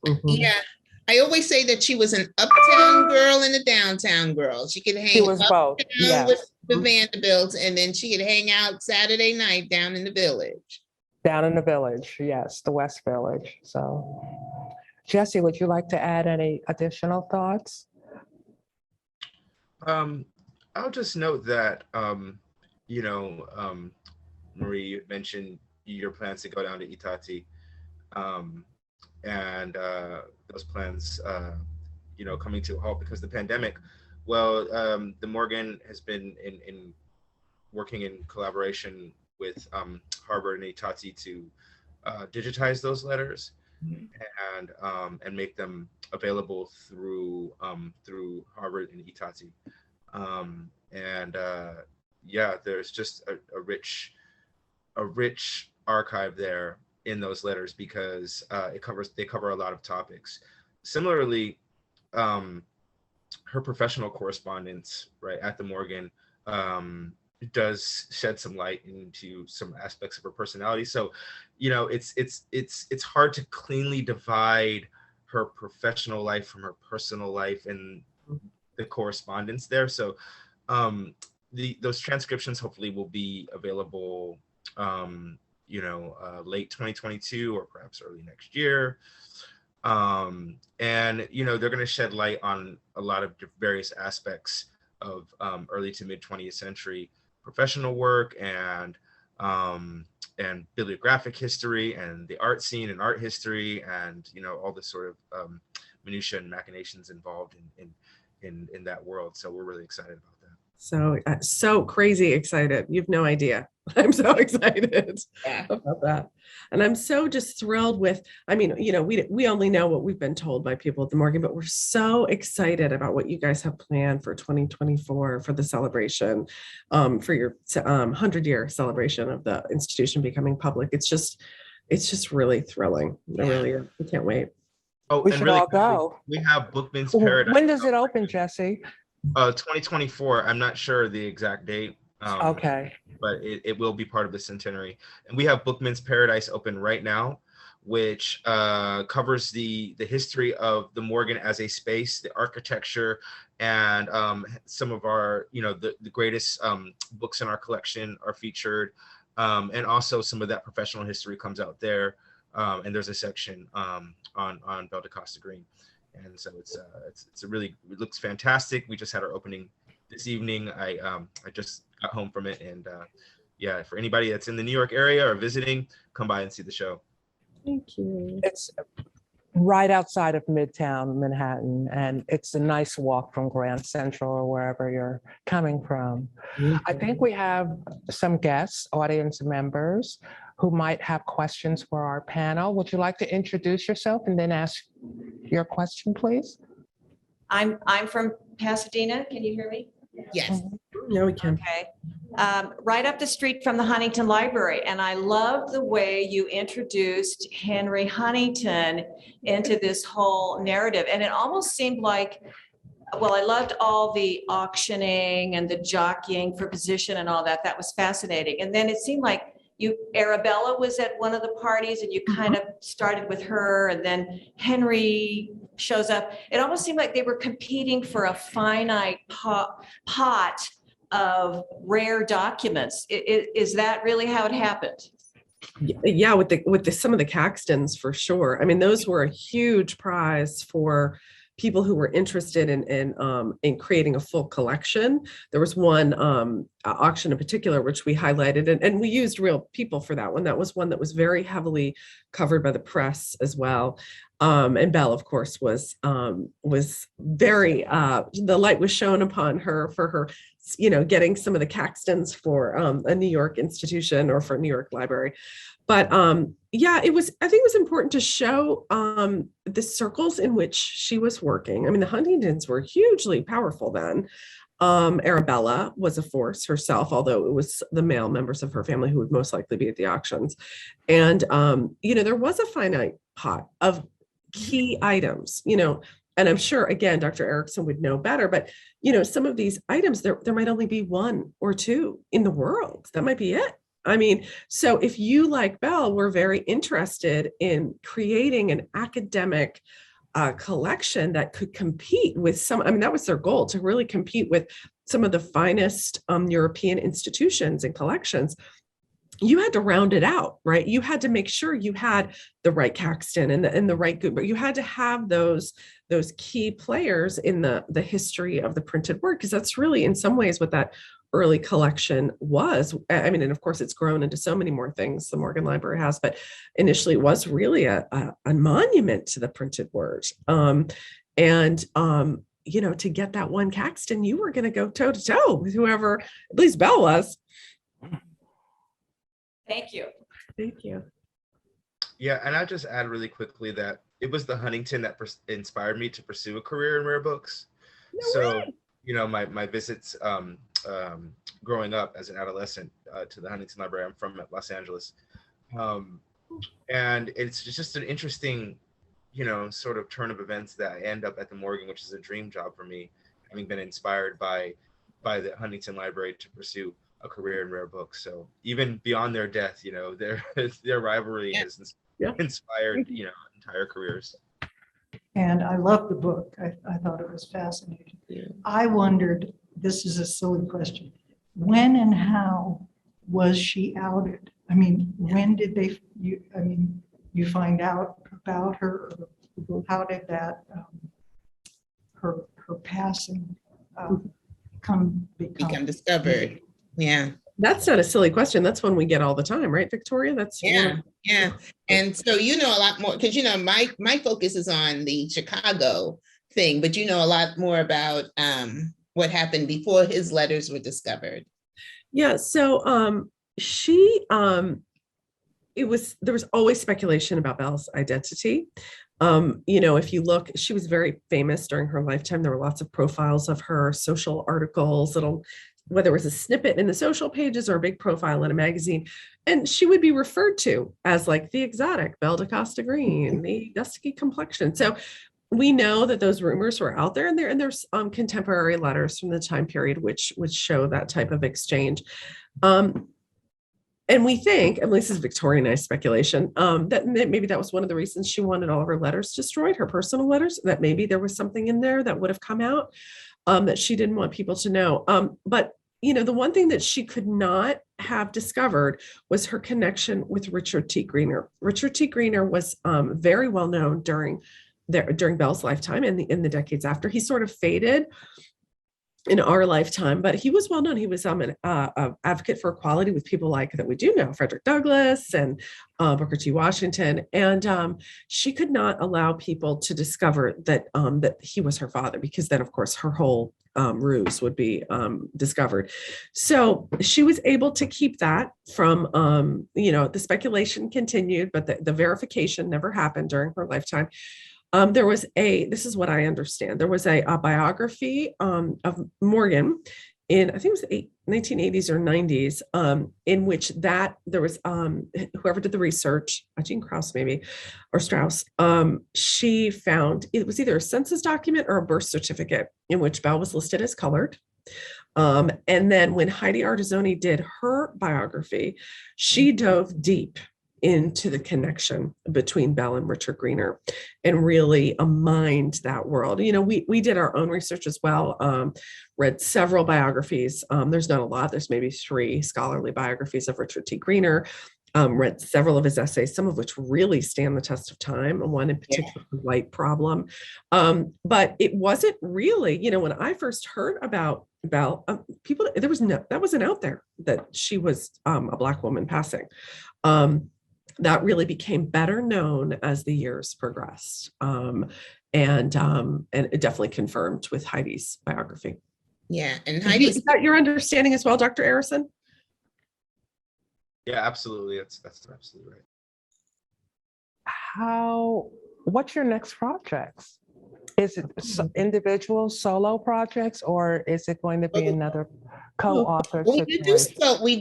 Mhm. Yeah. I always say that she was an uptown girl and a downtown girl. She could hang She was both. uptown Yes. with the Vanderbilts, and then she could hang out Saturday night down in the village. Down in the village, yes, the West Village. So, Jesse, would you like to add any additional thoughts? I'll just note that, Marie, you mentioned your plans to go down to Itati, and those plans, coming to a halt because of the pandemic. Well, the Morgan has been in working in collaboration with Harvard and Itati to digitize those letters and make them available through Harvard and Itati. There's just a rich archive there in those letters because they cover a lot of topics. Similarly, her professional correspondence, right, at the Morgan, does shed some light into some aspects of her personality. So, it's hard to cleanly divide her professional life from her personal life and the correspondence there. So, those transcriptions hopefully will be available, late 2022 or perhaps early next year. They're going to shed light on a lot of various aspects of early to mid 20th century professional work and bibliographic history and the art scene and art history and all the sort of minutiae and machinations involved in that world. So we're really excited about that. So crazy excited. You've no idea. I'm so excited about that. And I'm so just thrilled with, we only know what we've been told by people at the Morgan, but we're so excited about what you guys have planned for 2024 for the celebration, for your 100-year celebration of the institution becoming public. It's just really thrilling. I can't wait. Oh, We and should really all go. We have Bookman's Paradise. When does it open, Jesse? 2024. I'm not sure the exact date. Okay. But it will be part of the centenary. And we have Bookman's Paradise open right now, which covers the history of the Morgan as a space, the architecture, and some of our, the greatest books in our collection are featured. And also some of that professional history comes out there. And there's a section on Belle da Costa Greene. And so it looks fantastic. We just had our opening this evening. I just got home from it, and for anybody that's in the New York area or visiting, come by and see the show. Thank you. It's right outside of Midtown Manhattan, and it's a nice walk from Grand Central or wherever you're coming from. I think we have some guests, audience members, who might have questions for our panel. Would you like to introduce yourself and then ask your question, please? I'm from Pasadena. Can you hear me? Yes. Yeah, we can. Okay. Right up the street from the Huntington Library. And I love the way you introduced Henry Huntington into this whole narrative. And it almost seemed like, well, I loved all the auctioning and the jockeying for position and all that. That was fascinating. And then it seemed like Arabella was at one of the parties and you kind of started with her, and then Henry shows up. It almost seemed like they were competing for a finite pot of rare documents. Is that really how it happened? Yeah, with some of the Caxtons for sure. I mean, those were a huge prize for people who were interested in creating a full collection. There was one auction in particular, which we highlighted, and we used real people for that one. That was one that was very heavily covered by the press as well. And Belle, of course, was very, the light was shown upon her for her getting some of the Caxtons for a New York institution or for New York Library. But yeah, I think it was important to show the circles in which she was working. I mean, the Huntingtons were hugely powerful then. Arabella was a force herself, although it was the male members of her family who would most likely be at the auctions. And, there was a finite pot of key items, and I'm sure, again, Dr. Erickson would know better, but, some of these items, there might only be one or two in the world. That might be it. I mean, so if you, like Belle, were very interested in creating an academic collection that could compete with that was their goal, to really compete with some of the finest European institutions and collections. You had to round it out, right? You had to make sure you had the right Caxton and the right Gutenberg. You had to have those key players in the history of the printed word, because that's really in some ways what that early collection was. I mean, and of course it's grown into so many more things the Morgan Library has, but initially it was really a monument to the printed word. To get that one Caxton, you were going to go toe to toe with whoever, at least Belle was. Thank you. Thank you. Yeah, and I'll just add really quickly that it was the Huntington that inspired me to pursue a career in rare books. My visits growing up as an adolescent to the Huntington Library. I'm from Los Angeles. And it's just an interesting, sort of turn of events that I end up at the Morgan, which is a dream job for me, having been inspired by the Huntington Library to pursue a career in rare books. So even beyond their death, their rivalry has inspired, entire careers. And I love the book. I thought it was fascinating. Yeah. I wondered, this is a silly question, when and how was she outed? I mean, when did you find out about her? Or how did that, her passing become discovered? Yeah. That's not a silly question. That's one we get all the time, right, Victoria? That's yeah. And so a lot more, because my focus is on the Chicago thing, but a lot more about what happened before his letters were discovered. Yeah. So there was always speculation about Belle's identity. If you look, she was very famous during her lifetime. There were lots of profiles of her, social articles, whether it was a snippet in the social pages or a big profile in a magazine. And she would be referred to as like the exotic Belle da Costa Greene, the dusky complexion. So we know that those rumors were out there, and there's contemporary letters from the time period which would show that type of exchange. And we think, and this is Victorianized speculation, that maybe that was one of the reasons she wanted all of her letters destroyed, her personal letters, that maybe there was something in there that would have come out that she didn't want people to know. But the one thing that she could not have discovered was her connection with Richard T. Greener. Richard T. Greener was very well known during Belle's lifetime and in the decades after. He sort of faded in our lifetime, but he was well known. He was an advocate for equality with people like that we do know, Frederick Douglass and Booker T. Washington. And she could not allow people to discover that he was her father, because then, of course, her whole ruse would be discovered. So she was able to keep that from, the speculation continued, but the verification never happened during her lifetime. There was this is what I understand, there was a biography of Morgan in, I think it was 1980s or 90s, in which there was whoever did the research, Jean Krause maybe, or Strauss, she found it was either a census document or a birth certificate in which Belle was listed as colored. And then when Heidi Artizzoni did her biography, she dove deep into the connection between Belle and Richard Greener and really mined that world. We did our own research as well, read several biographies. There's not a lot, there's maybe 3 scholarly biographies of Richard T. Greener, read several of his essays, some of which really stand the test of time, one in particular, The White Problem. But it wasn't really, when I first heard about Belle, that wasn't out there, that she was a Black woman passing. That really became better known as the years progressed. And it definitely confirmed with Heidi's biography. Yeah, and Heidi's Is that your understanding as well, Dr. Erickson? Yeah, absolutely. That's absolutely right. What's your next projects? Is it individual solo projects, or is it going to be another co-author situation? we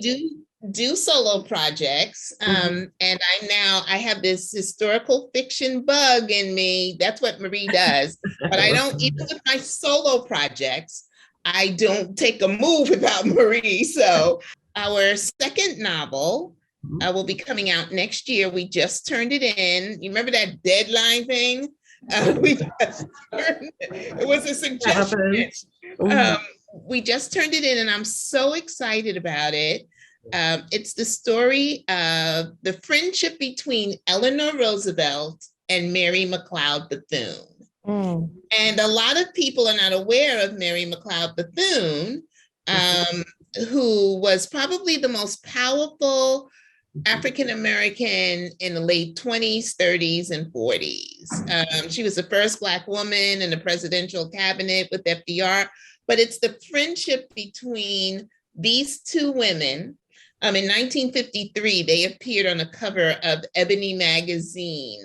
do solo projects. And I have this historical fiction bug in me. That's what Marie does. But I don't, even with my solo projects, I don't take a move without Marie. So our second novel will be coming out next year. We just turned it in. You remember that deadline thing? It was a suggestion. We just turned it in, and I'm so excited about it. It's the story of the friendship between Eleanor Roosevelt and Mary McLeod Bethune. And a lot of people are not aware of Mary McLeod Bethune, who was probably the most powerful African-American in the late 20s, 30s, and 40s. She was the first Black woman in the presidential cabinet with FDR, but it's the friendship between these two women. In 1953, they appeared on the cover of Ebony magazine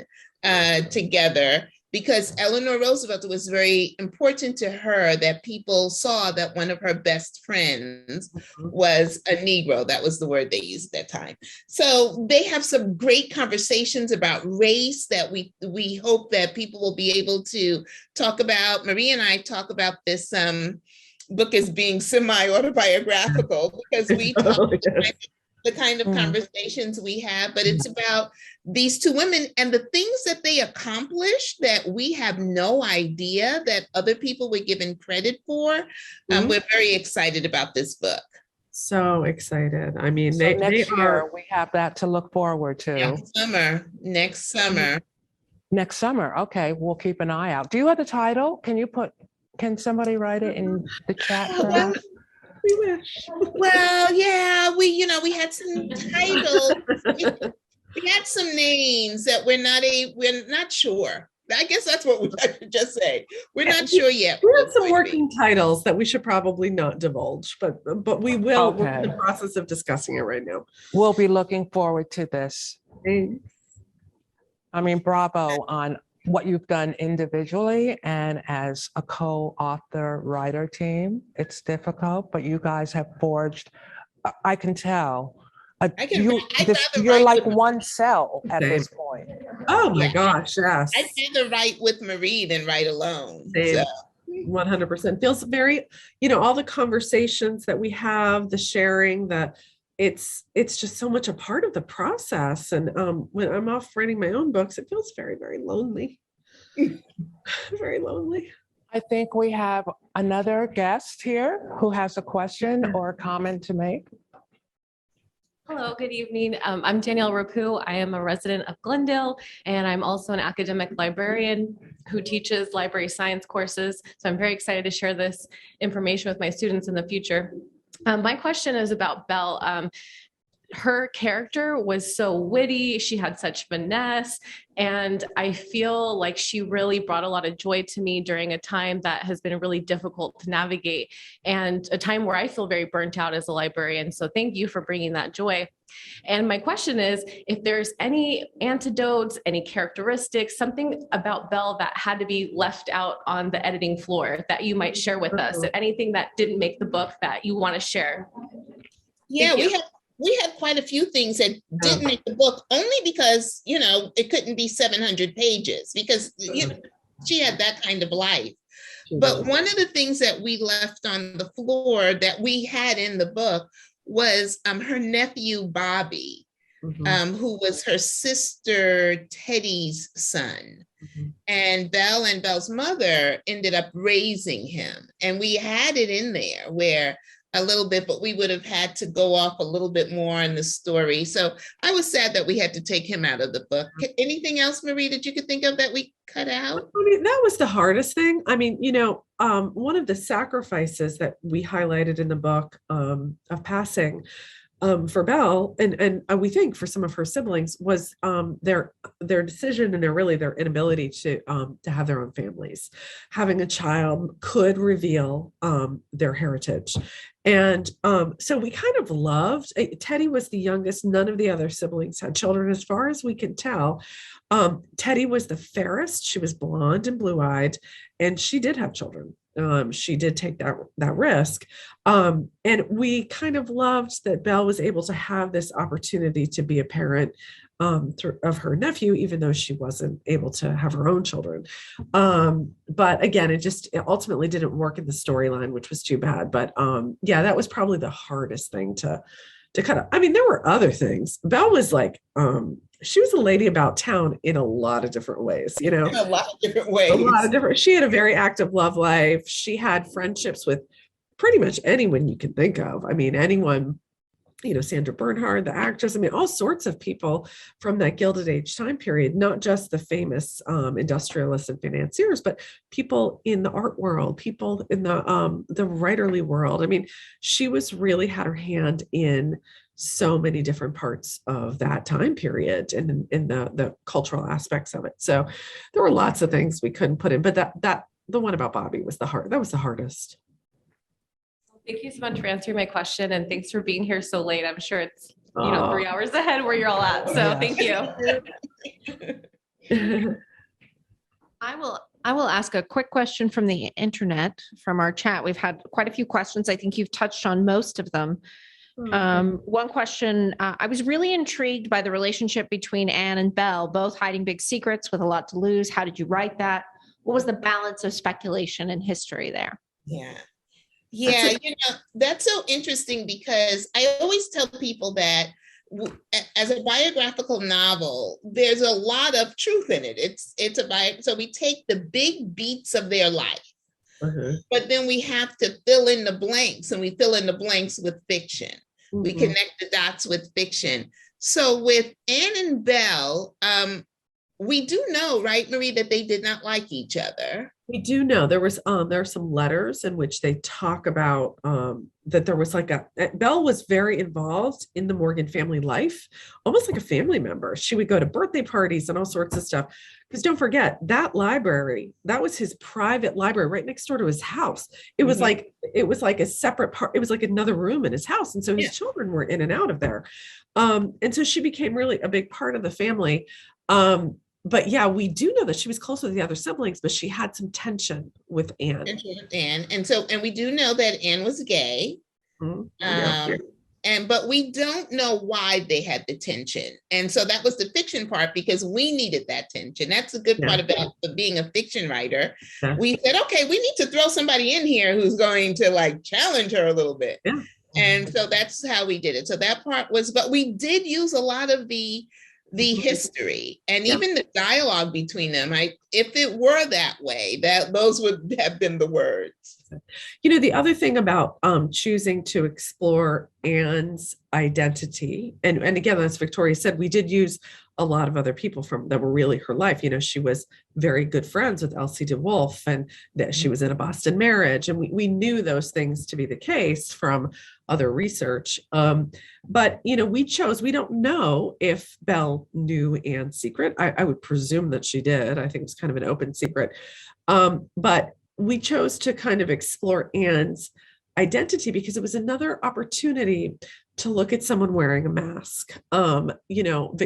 together, because Eleanor Roosevelt, was very important to her that people saw that one of her best friends was a Negro. That was the word they used at that time. So they have some great conversations about race that we hope that people will be able to talk about. Marie and I talk about this book as being semi-autobiographical, because we talk about the kind of conversations we have, but it's about these two women and the things that they accomplished that we have no idea that other people were given credit for. We're very excited about this book. So excited. I mean, So next year we have that to look forward to. Next summer. Next summer. Okay, we'll keep an eye out. Do you have the title? Can somebody write it in the chat for us? We wish. Well, yeah, we had some titles. We had some names that we're not sure. I guess that's what we have to just say. We're not sure yet. We have some working titles that we should probably not divulge, but we will. Okay. We're in the process of discussing it right now. We'll be looking forward to this. Thanks. I mean, bravo on what you've done individually and as a co-author writer team. It's difficult, but you guys have forged, I can tell, you're like one cell at this point. Oh my gosh, yes. I'd rather write with Marie than write alone. So. 100%. Feels very, all the conversations that we have, the sharing, it's just so much a part of the process. And when I'm off writing my own books, it feels very, very lonely. Very lonely. I think we have another guest here who has a question or a comment to make. Hello, good evening. I'm Danielle Roku. I am a resident of Glendale, and I'm also an academic librarian who teaches library science courses. So I'm very excited to share this information with my students in the future. My question is about Belle. Her character was so witty. She had such finesse. And I feel like she really brought a lot of joy to me during a time that has been really difficult to navigate, and a time where I feel very burnt out as a librarian. So thank you for bringing that joy. And my question is, if there's any antidotes, any characteristics, something about Belle that had to be left out on the editing floor that you might share with us, anything that didn't make the book that you want to share. Yeah, we had quite a few things that didn't make the book, only because, it couldn't be 700 pages because she had that kind of life. But one of the things that we left on the floor that we had in the book was her nephew, Bobby, who was her sister, Teddy's son. And Belle's mother ended up raising him. And we had it in there where a little bit, but we would have had to go off a little bit more in the story. So I was sad that we had to take him out of the book. Anything else, Marie, that you could think of that we cut out? I mean, that was the hardest thing. I mean, one of the sacrifices that we highlighted in the book of passing for Belle, and we think for some of her siblings, was their their decision and their inability to have their own families. Having a child could reveal their heritage. And so we kind of loved, Teddy was the youngest. None of the other siblings had children, as far as we can tell. Teddy was the fairest. She was blonde and blue-eyed, and she did have children. She did take that risk. And we kind of loved that Belle was able to have this opportunity to be a parent of her nephew, even though she wasn't able to have her own children. But again, it ultimately didn't work in the storyline, which was too bad. But yeah, that was probably the hardest thing to kind of, I mean, there were other things. Belle was like, she was a lady about town in a lot of different ways, you know, In a lot of different ways. She had a very active love life. She had friendships with pretty much anyone you can think of. I mean, anyone, you know, Sandra Bernhard, the actress, I mean, all sorts of people from that Gilded Age time period, not just the famous industrialists and financiers, but people in the art world, people in the writerly world. I mean, she really had her hand in so many different parts of that time period and in the cultural aspects of it. So there were lots of things we couldn't put in, but that the one about Bobby was the hardest. Thank you so much for answering my question, and thanks for being here so late. I'm sure it's 3 hours ahead where you're all at. So Yeah. thank you. I will ask a quick question from the internet, from our chat. We've had quite a few questions. I think you've touched on most of them. One question, I was really intrigued by the relationship between Anne and Belle, both hiding big secrets with a lot to lose. How did you write that? What was the balance of speculation and history there? Yeah, you know, that's so interesting, because I always tell people that as a biographical novel, there's a lot of truth in it. So we take the big beats of their life, but then we have to fill in the blanks, and we fill in the blanks with fiction. We connect the dots with fiction. So with Anne and Belle, we do know, right, Marie, that they did not like each other. We do know there are some letters in which they talk about that there was Belle was very involved in the Morgan family life, almost like a family member. She would go to birthday parties and all sorts of stuff. Because don't forget, that library, that was his private library right next door to his house. It was like a separate part. It was like another room in his house. And so his children were in and out of there. And so she became really a big part of the family. But yeah, we do know that she was close with the other siblings, but she had some tension with Anne. And we do know that Anne was gay. But we don't know why they had the tension. And so that was the fiction part, because we needed that tension. That's the good part about being a fiction writer. We said, okay, we need to throw somebody in here who's going to challenge her a little bit. And so that's how we did it. So that part was, but we did use a lot of the history and even the dialogue between them. If it were that way, those would have been the words. You know, the other thing about choosing to explore Anne's identity, and again, as Victoria said, we did use a lot of other people that were really her life. You know, she was very good friends with Elsie de Wolfe, and that she was in a Boston marriage, and we knew those things to be the case from other research. But you know, we don't know if Belle knew Anne's secret. I would presume that she did. I think it was kind of an open secret. But we chose to kind of explore Anne's identity because it was another opportunity to look at someone wearing a mask. You know,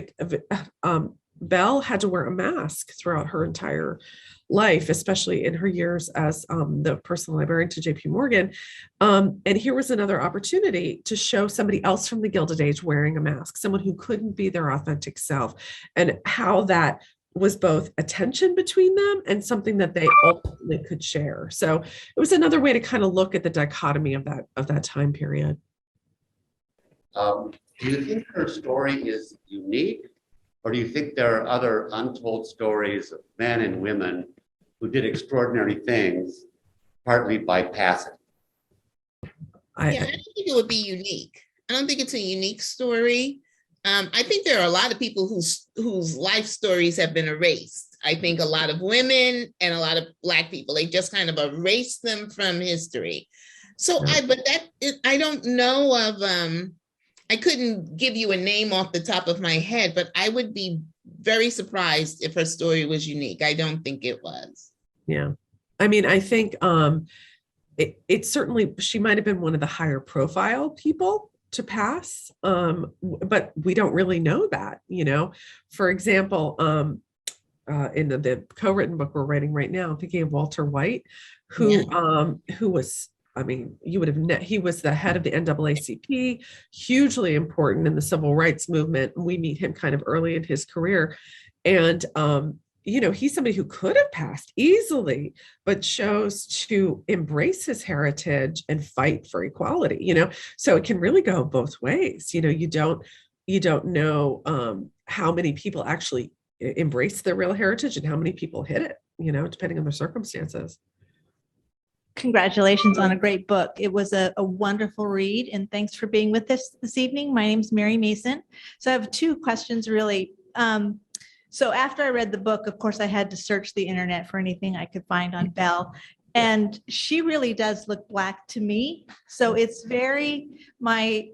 Belle had to wear a mask throughout her entire life, especially in her years as the personal librarian to J.P. Morgan. And here was another opportunity to show somebody else from the Gilded Age wearing a mask, someone who couldn't be their authentic self, and how that was both a tension between them and something that they ultimately could share. So it was another way to kind of look at the dichotomy of that time period. Do you think her story is unique, or do you think there are other untold stories of men and women who did extraordinary things, partly by passing? I don't think it would be unique. I don't think it's a unique story. I think there are a lot of people whose life stories have been erased. I think a lot of women and a lot of Black people, they just kind of erased them from history. So I don't know of I couldn't give you a name off the top of my head, but I would be very surprised if her story was unique. I don't think it was. Yeah. I mean, I think it certainly, she might have been one of the higher profile people to pass, but we don't really know that, For example, in the co-written book we're writing right now, I'm thinking of Walter White, who was, I mean, you would have, he was the head of the NAACP, hugely important in the civil rights movement. We meet him kind of early in his career. And, he's somebody who could have passed easily, but chose to embrace his heritage and fight for equality, so it can really go both ways. You don't know how many people actually embrace their real heritage and how many people hit it, depending on their circumstances. Congratulations on a great book. It was a wonderful read, and thanks for being with us this evening. My name is Mary Mason. So I have two questions, really. So after I read the book, of course, I had to search the internet for anything I could find on Belle, and she really does look Black to me. So it's my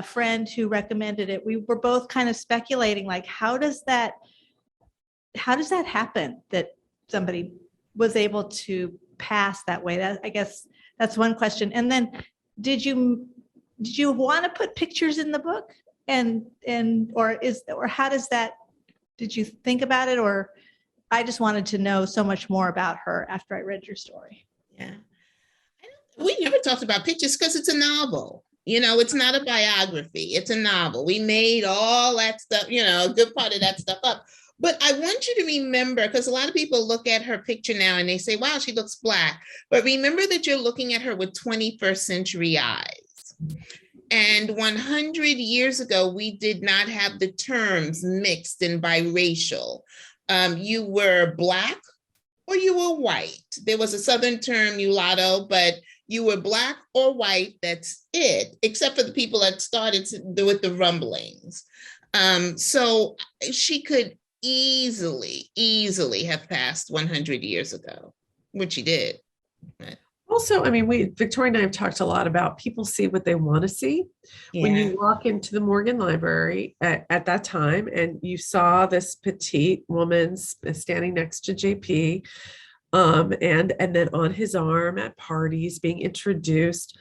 friend who recommended it, we were both kind of speculating, like, how does that happen, that somebody was able to pass that way? I guess that's one question. And then did you want to put pictures in the book, or how does that, did you think about it, or I just wanted to know so much more about her after I read your story? Yeah. We never talked about pictures because it's a novel. It's not a biography. It's a novel. We made all that stuff, a good part of that stuff up. But I want you to remember, because a lot of people look at her picture now and they say, wow, she looks Black. But remember that you're looking at her with 21st century eyes. And 100 years ago, we did not have the terms mixed and biracial. You were Black or you were white. There was a Southern term, mulatto, but you were Black or white. That's it, except for the people that started with the rumblings. So she could easily have passed 100 years ago, which she did. Also, I mean, Victoria and I have talked a lot about people see what they want to see. Yeah. When you walk into the Morgan Library at that time and you saw this petite woman standing next to JP, and then on his arm at parties being introduced,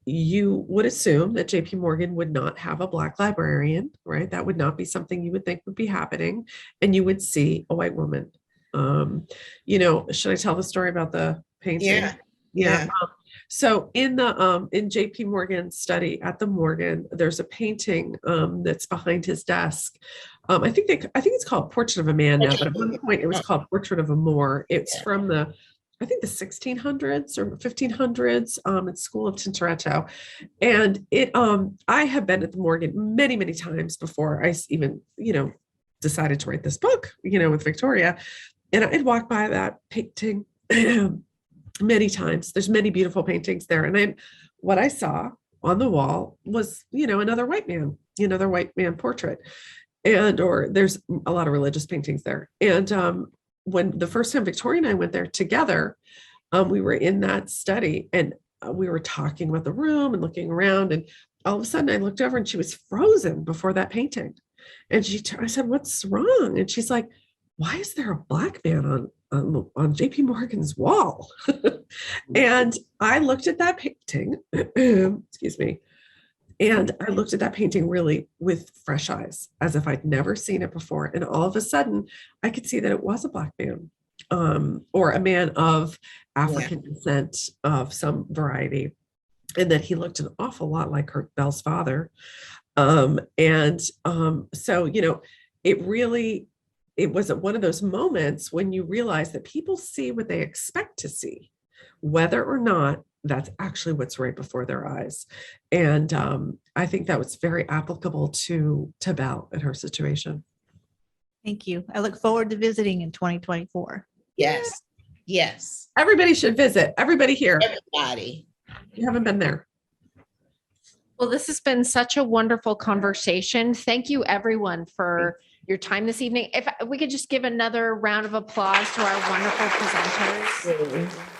you would assume that JP Morgan would not have a Black librarian, right? That would not be something you would think would be happening. And you would see a white woman. Should I tell the story about the painting? Yeah. So in JP Morgan's study at the Morgan, there's a painting that's behind his desk. I think it's called Portrait of a Man now, but at one point it was called Portrait of a Moor. It's from the 1600s or 1500s. It's School of Tintoretto. And I have been at the Morgan many, many times before I even, decided to write this book, with Victoria. And I'd walk by that painting many times. There's many beautiful paintings there. And what I saw on the wall was, another white man portrait. Or there's a lot of religious paintings there. And when the first time Victoria and I went there together, we were in that study and we were talking about the room and looking around. And all of a sudden I looked over and she was frozen before that painting. And I said, what's wrong? And she's like, why is there a Black man on JP Morgan's wall? And I looked at that painting, excuse me. And I looked at that painting really with fresh eyes, as if I'd never seen it before. And all of a sudden, I could see that it was a Black man, or a man of African descent of some variety, and that he looked an awful lot like Belle's father. So, it was one of those moments when you realize that people see what they expect to see, whether or not that's actually what's right before their eyes. And I think that was very applicable to Belle and her situation. Thank you. I look forward to visiting in 2024. Yes. Everybody should visit. Everybody here. Everybody. You haven't been there. Well, this has been such a wonderful conversation. Thank you, everyone, for your time this evening. If we could just give another round of applause to our wonderful presenters.